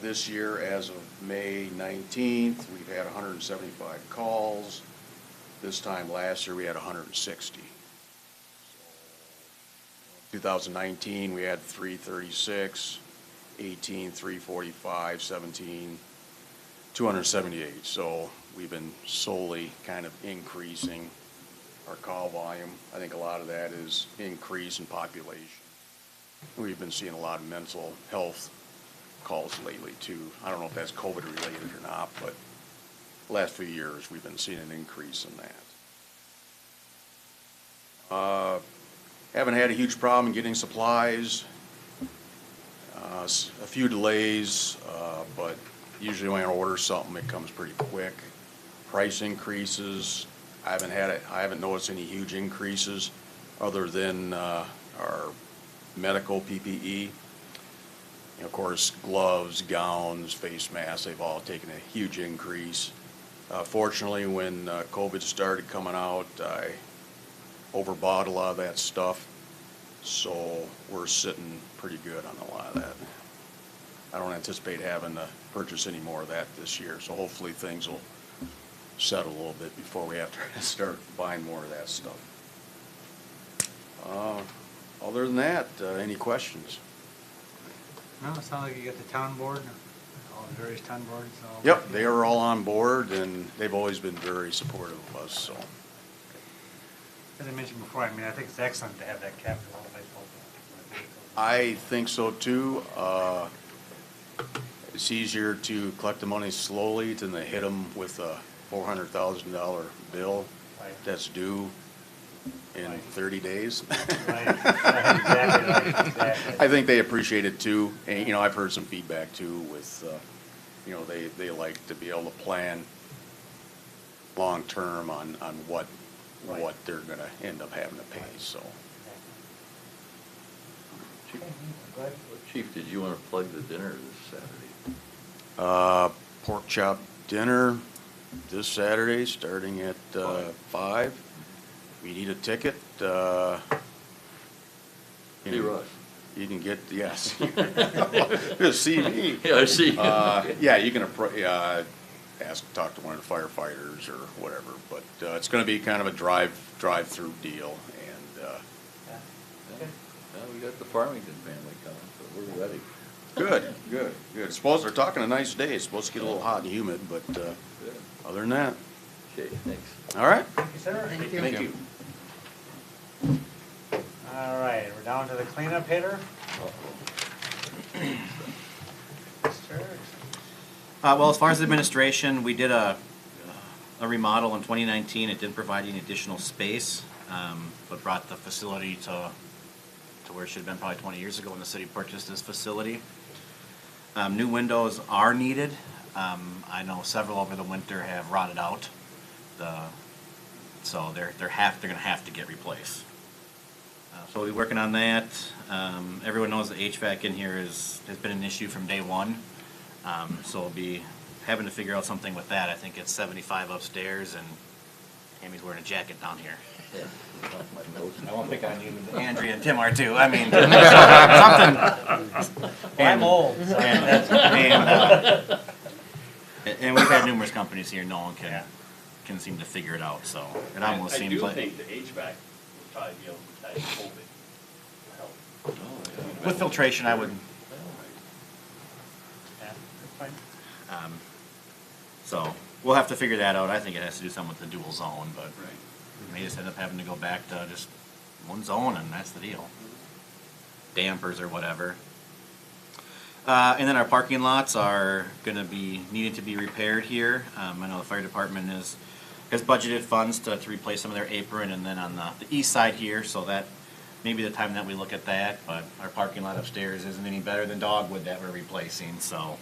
This year, as of May 19th, we've had 175 calls. This time last year, we had 160. 2019, we had 336, 18, 345, 17, 278. So we've been slowly kind of increasing our call volume. I think a lot of that is increase in population. We've been seeing a lot of mental health calls lately too. I don't know if that's COVID related or not, but the last few years we've been seeing an increase in that. Haven't had a huge problem in getting supplies. A few delays, but usually when I order something, it comes pretty quick. Price increases, I haven't noticed any huge increases other than our medical PPE. Of course, gloves, gowns, face masks, they've all taken a huge increase. Fortunately, when COVID started coming out, I overbought a lot of that stuff, so we're sitting pretty good on a lot of that. I don't anticipate having to purchase any more of that this year, so hopefully things will settle a little bit before we have to start buying more of that stuff. Other than that, any questions? No, it sounds like you got the town board, all the various town boards. All Yep, they are all on board, and they've always been very supportive of us, so. As I mentioned before, I mean, I think it's excellent to have that capital outlay program. I think so too. It's easier to collect the money slowly than to hit them with a $400,000 bill that's due in 30 days. Right, exactly, exactly. I think they appreciate it too, and I've heard some feedback too with, they like to be able to plan long-term on what they're gonna end up having to pay, so. Chief, did you want to plug the dinner this Saturday? Pork chop dinner this Saturday, starting at 5. We need a ticket. See Russ. You can get, yes. Just see me. Yeah, I see. Yeah, you can talk to one of the firefighters or whatever, but it's going to be kind of a drive-through deal, and Well, we got the Farmington family coming, so we're ready. good. They're talking a nice day. It's supposed to get a little hot and humid, but other than that, Okay, thanks. all right. Thank you, sir. Thank you. All right, we're down to the cleanup hitter. Well, as far as administration, we did a remodel in 2019. It didn't provide any additional space, but brought the facility to where it should have been probably 20 years ago when the city purchased this facility. New windows are needed. I know several over the winter have rotted out, so they're going to have to get replaced. So we'll be working on that. Everyone knows that HVAC in here has been an issue from day one. So we'll be having to figure out something with that. I think it's 75 upstairs, and Tammy's wearing a jacket down here. Yeah. I won't pick on you, Andrea and Tim are too. I mean, something. I'm old. So. And we've had numerous companies here. No one can can seem to figure it out, so it almost I seems do like. think the HVAC would probably be able to tie COVID. Help. With filtration, I would, Yeah, that's fine. so, we'll have to figure that out. I think it has to do something with the dual zone, but Right. we may just end up having to go back to just one zone, and that's the deal. Dampers or whatever. And then our parking lots are gonna be, needing to be repaired here. I know the fire department has budgeted funds to replace some of their apron, and then on the east side here, so that may be the time that we look at that, but our parking lot upstairs isn't any better than Dogwood that we're replacing, so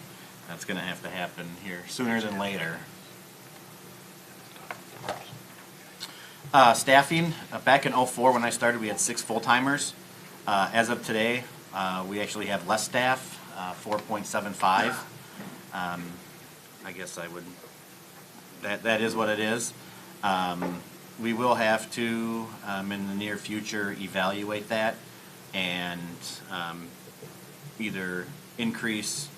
that's gonna have to happen here sooner than later. Staffing, back in '04 when I started, we had 6 full-timers. As of today, we actually have less staff, 4.75. I guess I would, that is what it is. We will have to, in the near future, evaluate that and either increase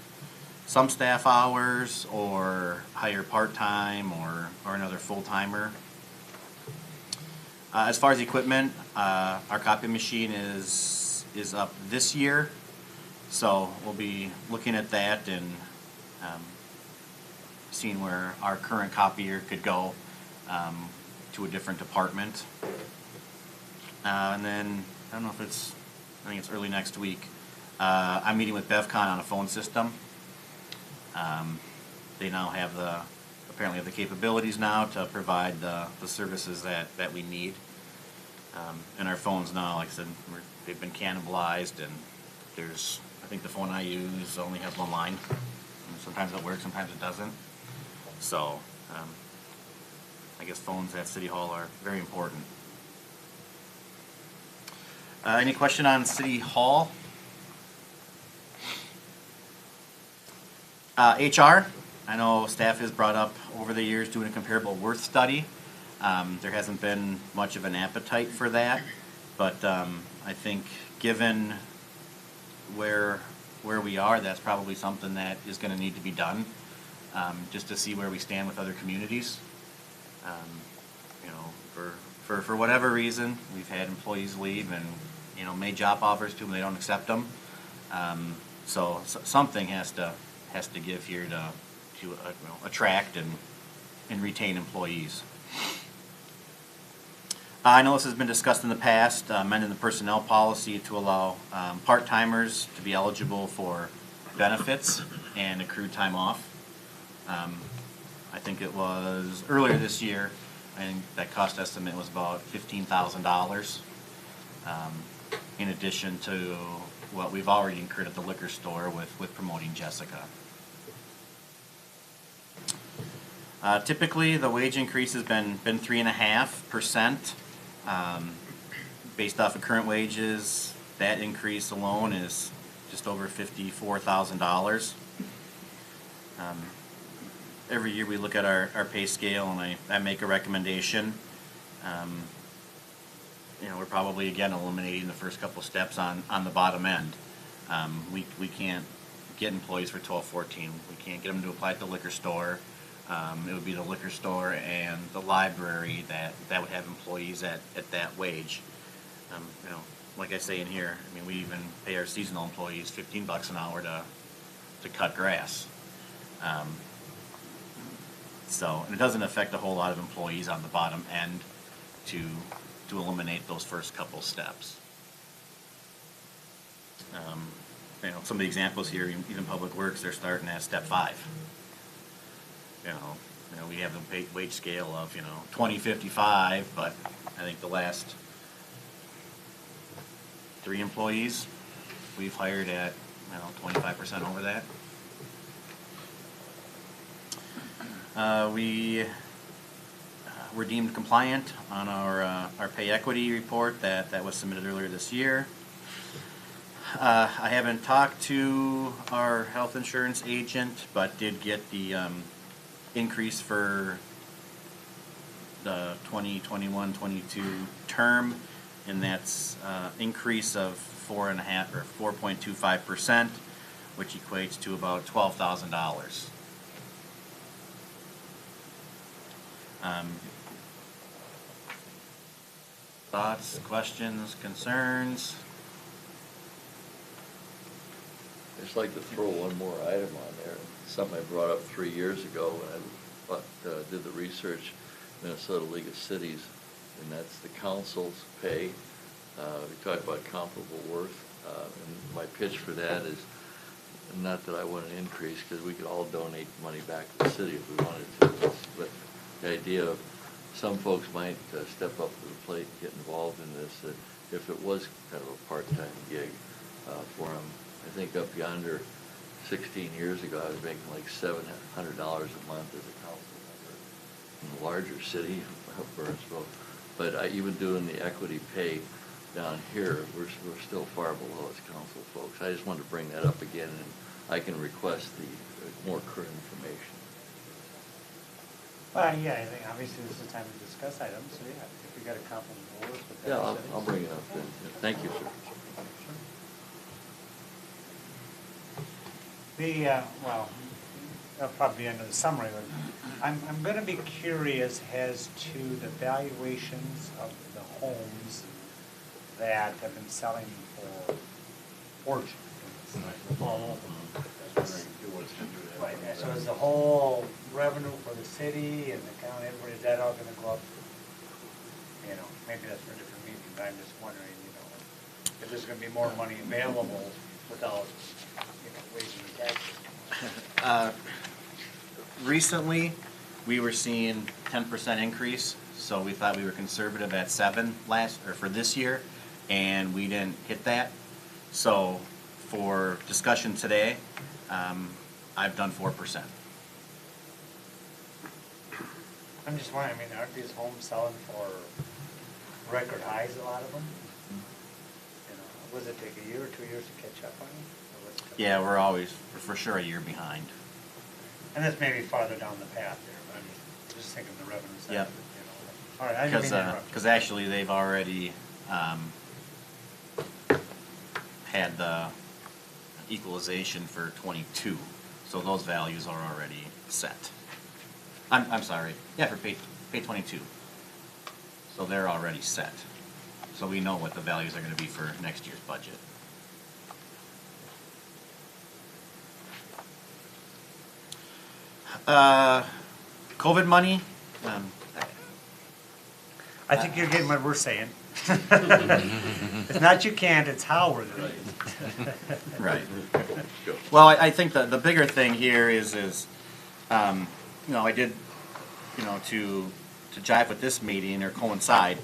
some staff hours or hire part-time or another full-timer. As far as equipment, our copy machine is up this year, so we'll be looking at that and seeing where our current copier could go to a different department. And then, I don't know if it's, I think it's early next week, I'm meeting with BevCon on a phone system. They now have apparently have the capabilities now to provide the services that we need. And our phones now, like I said, they've been cannibalized, and I think the phone I use only has one line. And sometimes it works, sometimes it doesn't. So, I guess phones at City Hall are very important. Any question on City Hall? HR, I know staff has brought up over the years doing a comparable worth study. There hasn't been much of an appetite for that, but I think given where we are, that's probably something that is going to need to be done, just to see where we stand with other communities. You know, for whatever reason, we've had employees leave and, you know, made job offers to them, they don't accept them. So something has to give here to you know, attract and retain employees. I know this has been discussed in the past, amending the personnel policy to allow part-timers to be eligible for benefits and accrued time off. I think it was earlier this year, and that cost estimate was about $15,000, in addition to what we've already incurred at the liquor store with promoting Jessica. Typically, the wage increase has been 3.5%. Based off of current wages, that increase alone is just over $54,000. Every year we look at our pay scale and I make a recommendation. You know, we're probably again eliminating the first couple steps on the bottom end. We can't get employees for 1214. We can't get them to apply at the liquor store. It would be the liquor store and the library that would have employees at that wage. You know, like I say in here, I mean, we even pay our seasonal employees $15 an hour to cut grass. So, and it doesn't affect a whole lot of employees on the bottom end to eliminate those first couple steps. You know, some of the examples here, even Public Works, they're starting at step 5. You know, we have a wage scale of, 2055, but I think the last 3 employees we've hired at, 25% over that. We were deemed compliant on our pay equity report that was submitted earlier this year. I haven't talked to our health insurance agent, but did get the increase for the 2021-22 term, and that's increase of 4.5 or 4.25%, which equates to about $12,000. Thoughts, questions, concerns? I'd just like to throw one more item on there, something I brought up 3 years ago when I did the research, Minnesota League of Cities, and that's the council's pay. We talk about comparable worth, and my pitch for that is, not that I want an increase, because we could all donate money back to the city if we wanted to, but the idea of some folks might step up to the plate and get involved in this, that if it was kind of a part-time gig for them. I think up yonder, 16 years ago, I was making like $700 a month as a council member in a larger city, Burnsville. But even doing the equity pay down here, we're still far below as council folks. I just wanted to bring that up again, and I can request the more current information. Well, yeah, I think obviously this is the time to discuss items, so yeah, if we got a compliment awards with that. Yeah, I'll bring it up then. Thank you, sir. Well, that'll probably be under the summary, but I'm gonna be curious as to the valuations of the homes that have been selling for fortune. Right, and so is the whole revenue for the city and the county, everybody, is that all gonna go up? You know, maybe that's for a different meeting, but I'm just wondering, you know, if there's gonna be more money available without, you know, raising the taxes. Recently, we were seeing 10% increase, so we thought we were conservative at 7 for this year, and we didn't hit that. So for discussion today, I've done 4%. I'm just wondering, I mean, aren't these homes selling for record highs, a lot of them? You know, was it take a year or 2 years to catch up on them? Or what's the- Yeah, we're always, for sure, a year behind. And that's maybe farther down the path there, but I'm just thinking the revenue side Yep. of it, you know. All right, I didn't mean to interrupt. Because actually, they've already had the equalization for '22, so those values are already set. I'm sorry, yeah, for pay 22. So they're already set. So we know what the values are going to be for next year's budget. COVID money, I think you're getting what we're saying. It's not you can't, it's how we're doing it. right. Well, I think the bigger thing here is you know, I did, you know, to jive with this meeting or coincide,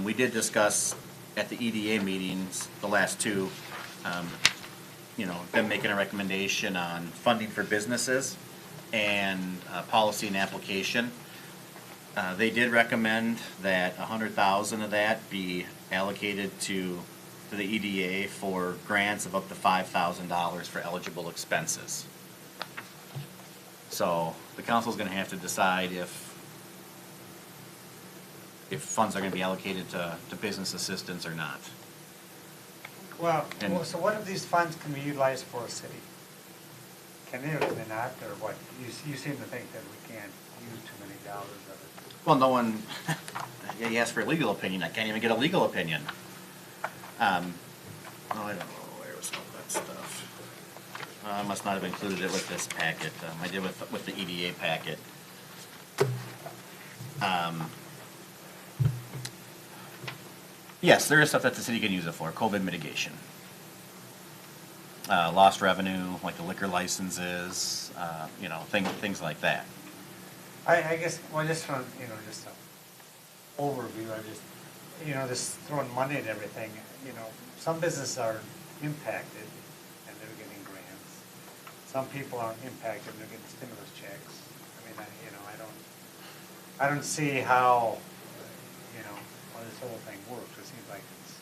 we did discuss at the EDA meetings, the last two, you know, them making a recommendation on funding for businesses and policy and application. They did recommend that 100,000 of that be allocated to the EDA for grants of up to $5,000 for eligible expenses. So the council's gonna have to decide if funds are gonna be allocated to business assistance or not. Well, And- so what if these funds can be utilized for a city? Can they or can they not, or what? You seem to think that we can't use too many dollars of it. Well, no one, he asked for a legal opinion, I can't even get a legal opinion. I don't know, where was all that stuff? I must not have included it with this packet, I did with the EDA packet. Yes, there is stuff that the city can use it for, COVID mitigation. Lost revenue, like the liquor licenses, you know, things like that. I guess, well, just from, you know, just an overview, I just, you know, just throwing money at everything, you know, some businesses are impacted and they're getting grants. Some people aren't impacted and they're getting stimulus checks. I mean, you know, I don't see how, you know, how this whole thing works. It seems like it's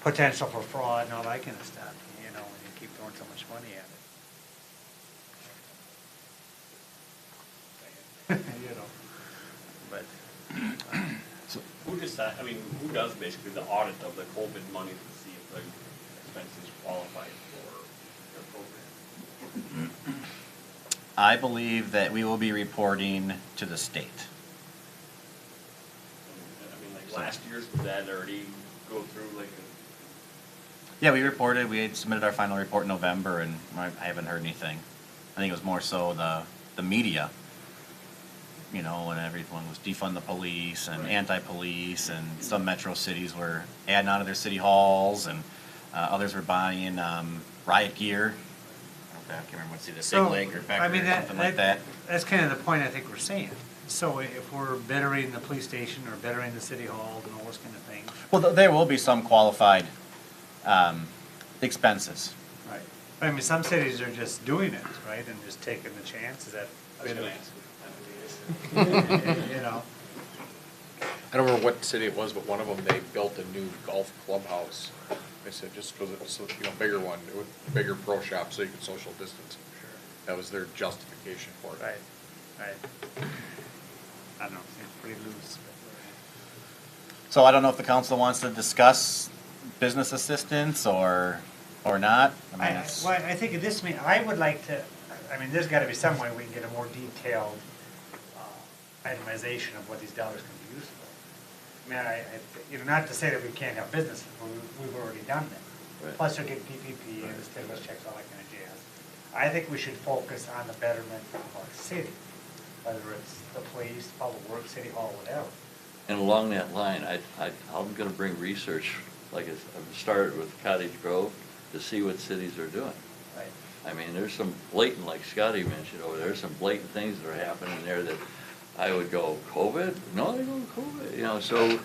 potential for fraud and all that kind of stuff, you know, when you keep throwing so much money at it. You know, but. So who decides, I mean, who does basically the audit of the COVID money to see if the expenses qualify for their program? I believe that we will be reporting to the state. last year's, did that already go through like a? Yeah, we reported, we had submitted our final report in November, and I haven't heard anything. I think it was more so the media, you know, when everyone was defund the police and anti-police, and some metro cities were adding on to their city halls, and others were buying riot gear. I can't remember what city, the So, Big Lake or I Factory mean, or something like that. That's kind of the point I think we're saying. So if we're bettering the police station or bettering the city hall and all those kind of things. Well, there will be some qualified expenses. Right. I mean, some cities are just doing it, right, and just taking the chance, is that? I was gonna ask. You know, I don't remember what city it was, but one of them, they built a new golf clubhouse. They said just because it's, you know, bigger one, with bigger pro shop, so you could social distance. Sure. That was their justification for it. right. I don't know, seems pretty loose. So I don't know if the council wants to discuss business assistance or not. I mean, it's, Well, I think at this meeting, I would like to, I mean, there's gotta be some way we can get a more detailed itemization of what these dollars can be used for. I mean, you know, not to say that we can't have businesses, but we've already done that. Right. Plus you'll get PPP and the stimulus checks, all that kind of jazz. I think we should focus on the betterment of our city, whether it's the police, public works, city hall, whatever. And along that line, I'm gonna bring research, like I've started with Cottage Grove, to see what cities are doing. Right. I mean, there's some blatant, like Scotty mentioned over there, some blatant things that are happening there that I would go, COVID? No, they go COVID, you know, so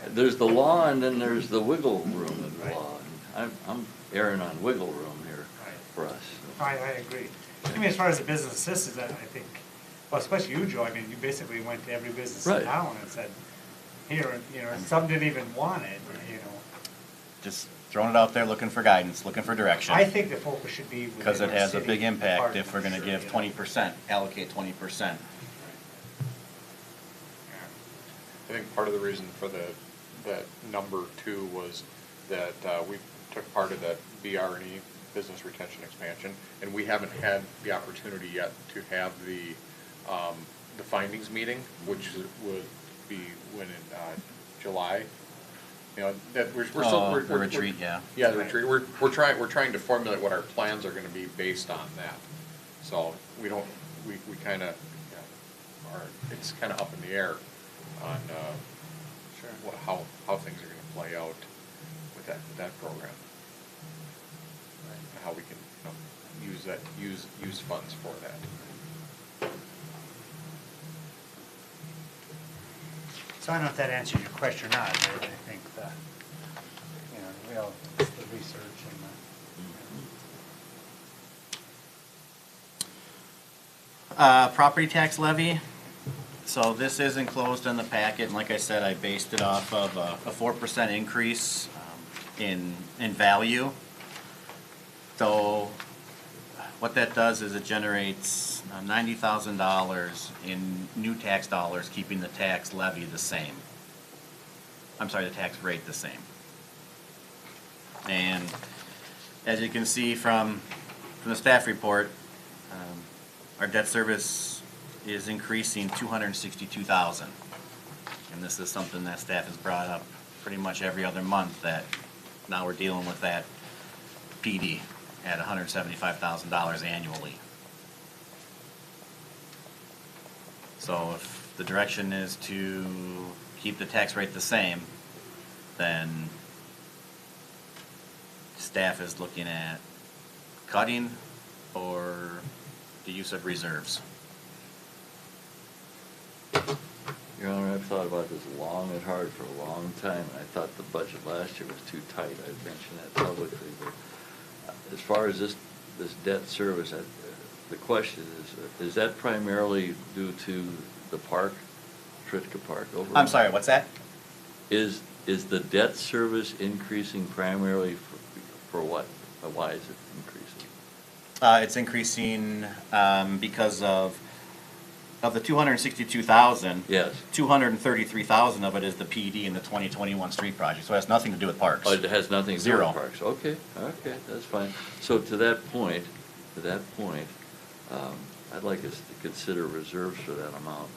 there's the law and then there's the wiggle room of the law. And I'm erring on wiggle room here for us. I agree. I mean, as far as the business assistance, I think, well, especially you, Joe, I mean, you basically went to every business in Right. town and said, here, you know, some didn't even want it, you know. just throwing it out there, looking for guidance, looking for direction. I think the focus should be within Because it our has a city big impact if department, we're gonna sure, give you know. 20%, allocate 20%. I think part of the reason for that number two was that we took part of that BR&E, business retention expansion, and we haven't had the opportunity yet to have the findings meeting, which would be when in July. You know, that we're still. Oh, the retreat, yeah. Yeah, the retreat. We're trying to formulate what our plans are gonna be based on that. So we kinda, it's kinda up in the air on, how things are gonna play out with that program. And how we can, you know, use funds for that. So I don't know if that answers your question or not, but I think the, you know, the research and the. Property tax levy. So this is enclosed in the packet, and like I said, I based it off of a 4% increase in value. So what that does is it generates $90,000 in new tax dollars, keeping the tax levy the same. I'm sorry, the tax rate the same. And as you can see from the staff report, our debt service is increasing $262,000. And this is something that staff has brought up pretty much every other month, that now we're dealing with that PD at $175,000 annually. So if the direction is to keep the tax rate the same, then staff is looking at cutting or the use of reserves. Your Honor, I've thought about this long and hard for a long time, and I thought the budget last year was too tight. I've mentioned that publicly, but as far as this debt service, the question is that primarily due to the park, Tritka Park over? I'm sorry, what's that? Is the debt service increasing primarily for what? Why is it increasing? It's increasing because of the 262,000. Yes. 233,000 of it is the PD in the 2021 street project, so it has nothing to do with parks. Oh, it has nothing to do Zero. with parks. Okay, that's fine. So to that point, I'd like us to consider reserves for that amount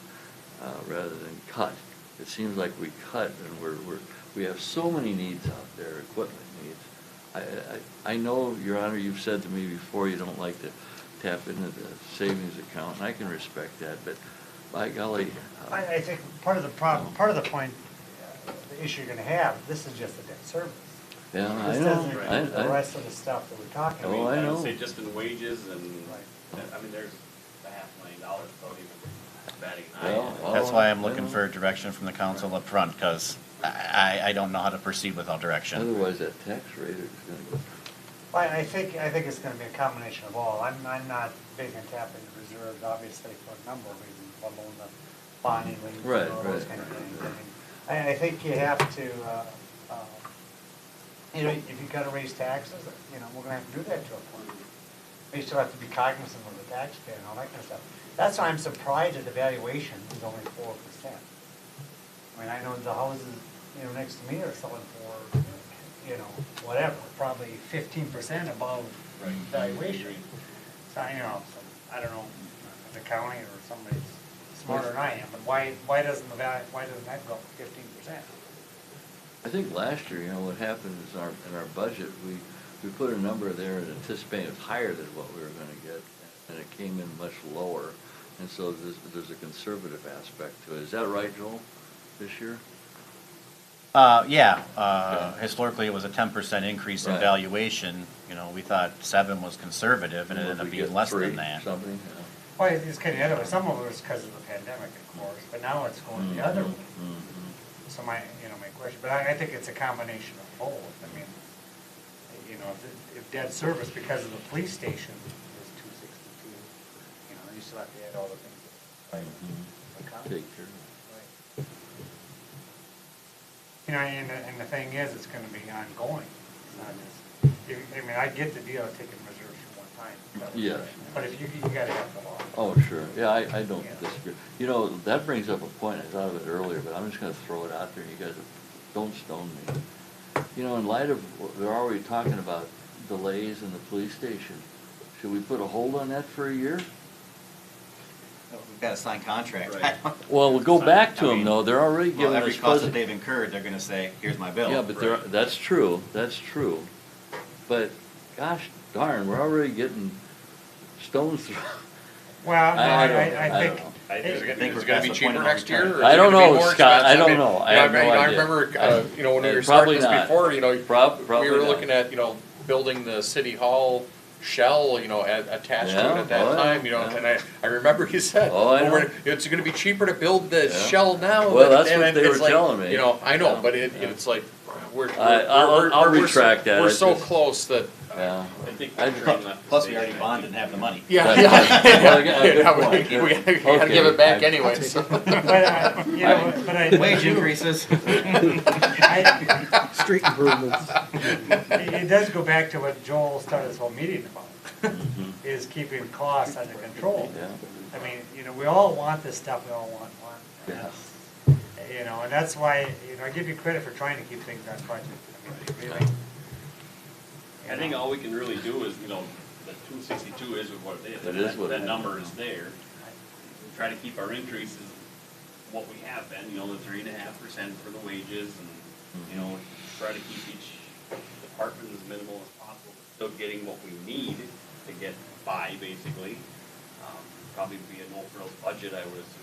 rather than cut. it seems like we cut, and we have so many needs out there, equipment needs. I know, Your Honor, you've said to me before you don't like to tap into the savings account, and I can respect that, but by golly. I think part of the problem, part of the point, the issue you're gonna have, this is just a debt service. Yeah, I This know. doesn't include the rest of the stuff that we're talking Oh, about. I I know. would say just in wages and, I mean, there's $500,000 without even batting an eye. Well, That's why I'm I looking know. for direction from the council up front, because I don't know how to proceed without direction. Otherwise, that tax rate is gonna go. I think it's gonna be a combination of all. I'm not big on tapping the reserves, obviously, for a number of reasons, let alone the bonding liens Right, and all those right, kind of things. right. I think you have to, you know, if you gotta raise taxes, you know, we're gonna have to do that to a point. We still have to be cognizant of the taxpayer and all that kind of stuff. That's why I'm surprised that the valuation is only 4%. I mean, I know the houses, you know, next to me are selling for, you know, whatever, probably 15% above valuation. So, you know, so I don't know, the county or somebody's smarter than I am, but why doesn't that go 15%? I think last year, you know, what happened is in our budget, we put a number there and anticipating it was higher than what we were gonna get, and it came in much lower. And so there's a conservative aspect to it. Is that right, Joel, this year? Yeah, historically, it was a 10% increase in Right. valuation. You know, we thought 7 was conservative, and it ended If up we being get less 3, than that. Something, yeah. Well, it's kind of the other way. Some of it was because of the pandemic, of course, but now it's going the other way. Mhm. So my question, but I think it's a combination of both. I mean, you know, if debt service because of the police station is 262, you know, you still have to add all the things. Right. Take care of it. Right. You know, and the thing is, it's gonna be ongoing. It's not just, I mean, I get the deal of taking reserves for one time. Yes. But if you gotta have the law. Oh, sure, yeah, I don't disagree. You know, that brings up a point, I thought of it earlier, but I'm just gonna throw it out there, and you guys don't stone me. You know, in light of, they're already talking about delays in the police station, should we put a hold on that for a year? We've got a signed contract. Right. Well, we'll go back to I them, mean, though, they're already Well, giving us. every cost that they've incurred, they're gonna say, here's my bill. Yeah, but they're, that's true, but, gosh darn, we're already getting stones through. Well, no, I don't I know. think. Is it think we're gonna past be the point cheaper of next no year? return. Or is I it don't gonna be know, more Scott, I expensive? don't know. I have no I idea. remember, you know, when we were Probably starting this not. before, you know, Probably we were not. looking at, you know, building the city hall shell, you know, attached to Yeah, it at that oh, yeah, time, you know, yeah. and I remember you said, Oh, I know. it's gonna be cheaper to build the Yeah. shell now. Well, that's and what they it's were like, telling me. You know, I know, Yeah. but Yeah. it's like, I'll retract that. We're I so just- cleft that, Yeah. I think I- the train left the Plus, we already station. bonded and have the money. yeah, Right. yeah. Well, again, good Yeah, point. we gotta Okay. give it back anyway, so. But, you know, but I. Wage increases. Street improvements. It does go back to what Joel started this whole meeting about, Mhm. is keeping costs under control. Yeah. I mean, you know, we all want this stuff, we all want. and Yeah. that's- You know, and that's why, you know, I give you credit for trying to keep things on budget. I mean, really. I think all we can really do is, you know, the 262 is what it is. It is what it That is. number is there. We try to keep our increases what we have been, you know, the 3.5% for the wages and, you know, try to keep each department as minimal as possible, but still getting what we need to get by, basically. Probably be a no-frills budget, I would assume.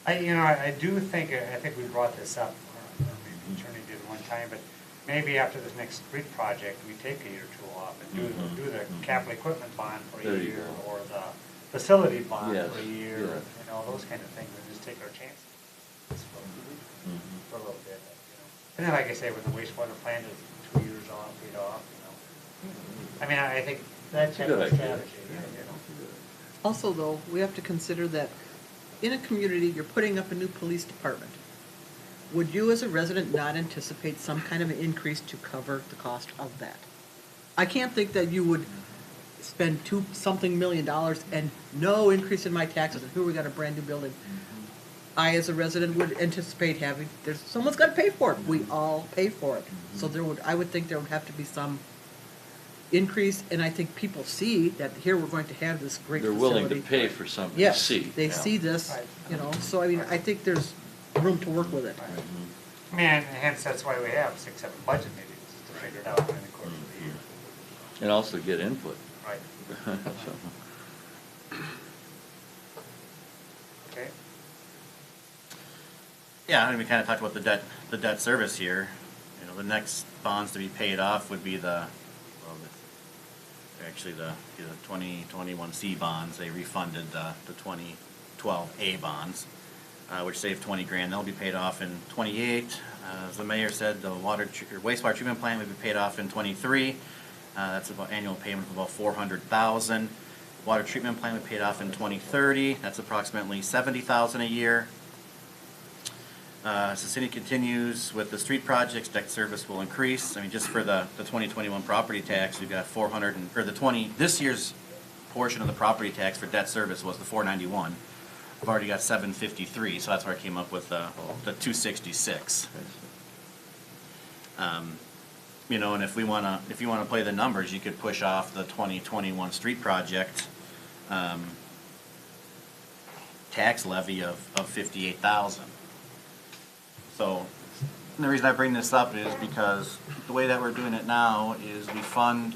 I do think, I think we brought this up, or maybe the attorney did one time, but maybe after this next street project, we take a year or two off and do the capital equipment bond for There a you year, go. or the facility bond Yes, for a year, yes. you know, those kind of things, and just take our chances Mhm. for a little bit, you know. And then, like I say, when the wastewater plant is 2 years off, paid off, you know. I mean, I think that type Good of idea. strategy, you know. Also, though, we have to consider that in a community, you're putting up a new police department. Would you, as a resident, not anticipate some kind of an increase to cover the cost of that? I can't think that you would spend $2-something million and no increase in my taxes, and here we got a brand-new building. I, as a resident, would anticipate having, someone's gotta pay for it. We all pay for it. So I would think there would have to be some increase, and I think people see that here we're going to have this great They're facility. willing to pay for something to Yes, see. they yeah. see this, you know, so I mean, I think there's room to work with it. I mean, and hence that's why we have 6, 7 budget meetings, to figure it out in the course of the year. And also get input. Right. So, Okay. Yeah, and we kind of talked about the debt service here. You know, the next bonds to be paid off would be the 2021 C bonds. They refunded the 2012 A bonds, which saved 20 grand. They'll be paid off in 28. As the mayor said, the wastewater treatment plant will be paid off in 23. That's about annual payment of about 400,000. Water treatment plant will be paid off in 2030. That's approximately 70,000 a year. As the city continues with the street projects, debt service will increase. I mean, just for the 2021 property tax, we've got this year's portion of the property tax for debt service was the 491. We've already got 753, so that's where I came up with the 266. You know, and if you wanna play the numbers, you could push off the 2021 street project tax levy of 58,000. So, and the reason I bring this up is because the way that we're doing it now is we fund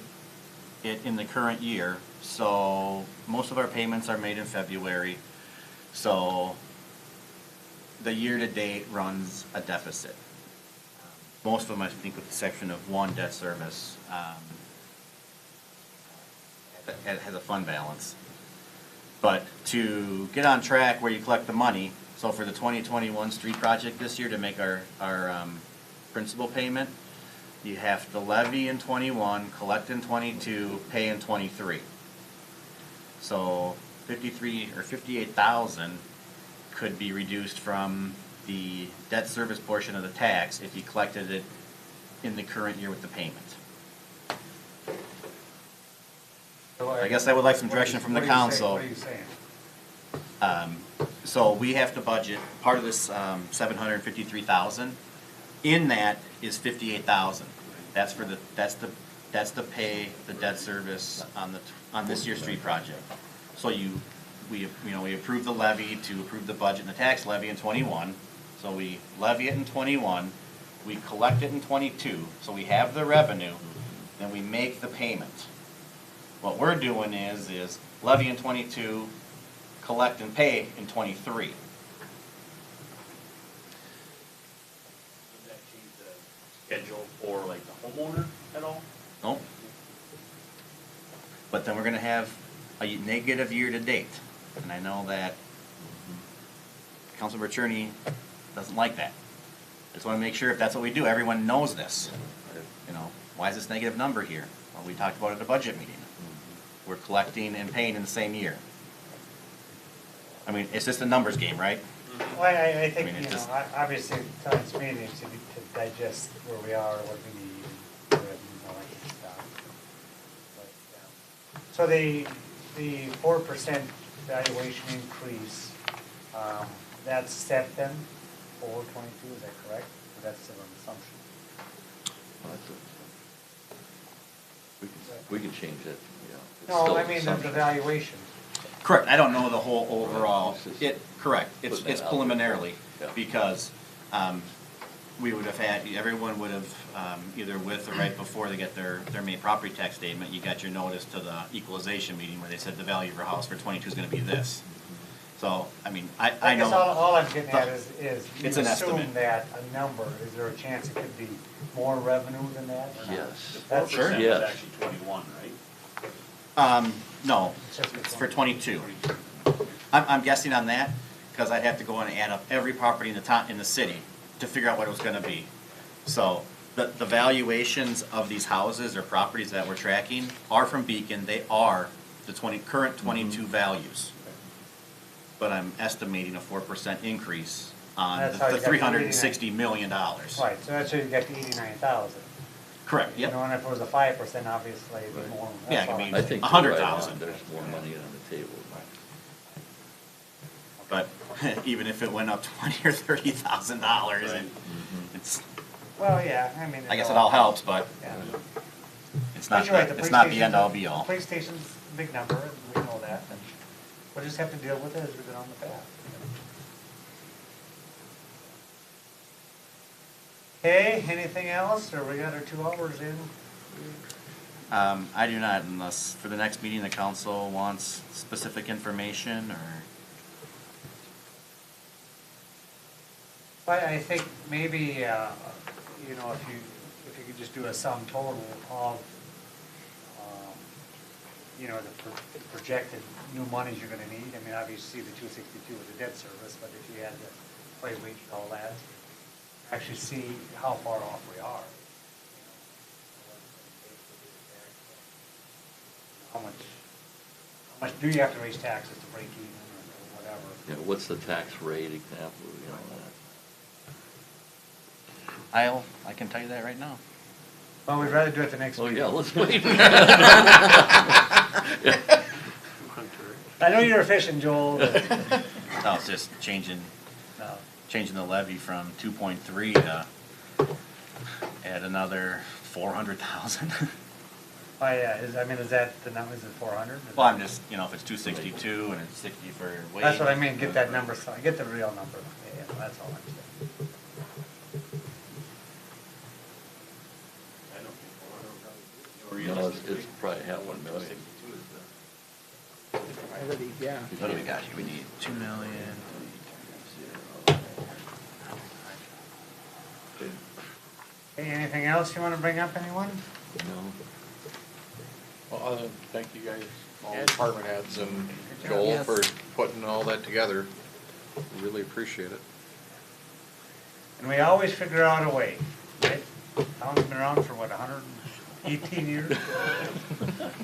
it in the current year. So most of our payments are made in February. So the year-to-date runs a deficit. Most of them, I think, with the exception of one debt service, has a fund balance. But to get on track where you collect the money, so for the 2021 street project this year, to make our principal payment, you have to levy in 21, collect in 22, pay in 23. So 58,000 could be reduced from the debt service portion of the tax if you collected it in the current year with the payment. I guess I would like some direction from the council. What are you saying? So we have to budget, part of this 753,000, in that is 58,000. That's for that's the pay, the debt service on this year's street project. So we approve the levy to approve the budget and the tax levy in 21. So we levy it in 21, we collect it in 22, so we have the revenue, then we make the payment. What we're doing is levy in 22, collect and pay in 23. Does that change the schedule for like the homeowner at all? Nope. But then we're gonna have a negative year-to-date, and I know that Councilmember Cherney doesn't like that. I just wanna make sure if that's what we do, everyone knows this. You know, why is this negative number here? Well, we talked about it at the budget meeting. We're collecting and paying in the same year. I mean, it's just a numbers game, right? Well, I think, I mean, you it just- know, obviously, tonight's meeting to digest where we are, what we need, and all that good stuff. But, yeah. So the 4% valuation increase, that's set then for 22, is that correct? Or that's still an assumption? We can change that, yeah. It's No, still I an mean, the assumption. valuation. Correct, I don't know the whole overall, correct, Put it's that out there. preliminarily, Yeah. because, we would have had, everyone would have, either with or right before they get their main property tax statement, you got your notice to the equalization meeting where they said the value of your house for 22 is gonna be this. So, I mean, I I guess know. all I'm getting at is you It's an assume estimate. that a number, is there a chance it could be more revenue than that? or not? Yes. That's Sure. 4% Yes. is actually 21, right? No, It's just it's for 22. I'm guessing on that, because I'd have to go in and add up every property in the city to figure out what it was gonna be. So, the valuations of these houses or properties that we're tracking are from Beacon, they are the current 22 values. But I'm estimating a 4% increase on That's how you the got the $360 million. Right, so that's how you get to 89,000. Correct, You yep. know, and if it was a 5%, obviously, it'd be more. Yeah, That's I all mean, I'm I saying. think 100,000. There's more money on the table. But even if it went up $20,000 or $30,000, it's, Well, yeah, I mean. I guess it all helps, but Yeah. it's But not, you're right, the it's not the police end all station- be all. The police station's a big number, and we know that, and we'll just have to deal with it as we go down the path. Okay, anything else, or we got our 2 hours in? I do not, unless for the next meeting, the council wants specific information, or, I think maybe, you know, if you could just do a sum total of, you know, the projected new monies you're gonna need. I mean, obviously, the 262 is a debt service, but if you had the play wage and all that, actually see how far off we are. How much do you have to raise taxes to break even or whatever? You know, what's the tax rate example, you know, I can tell you that right now. Well, we'd rather do it the next Oh, meeting. yeah, let's wait. I know you're efficient, Joel, but, No, it's just changing no. the levy from 2.3 to add another 400,000. Oh, yeah, is that the number, is it 400? Well, I'm just, you know, if it's 262 and it's 60 for wage. That's what I mean, get that number, so I get the real number. Yeah, that's all I'm saying. No, it's probably half 1 million. Yeah. What do we got here? We need 2 million. Hey, anything else you wanna bring up, anyone? No. Well, other than thank you guys, all the department heads and Joel Yes. for putting all that together. We really appreciate it. And we always figure out a way, right? Town's been around for what, 118 years?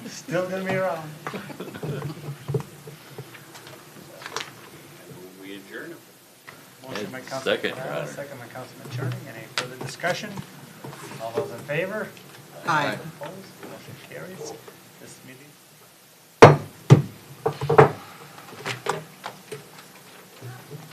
Still gonna be around. We adjourn. Motion by And Councilman second, Morales, Ryder. second by Councilman Cherney. Any further discussion? All those in favor? Aye. Opposed? Motion carries. This meeting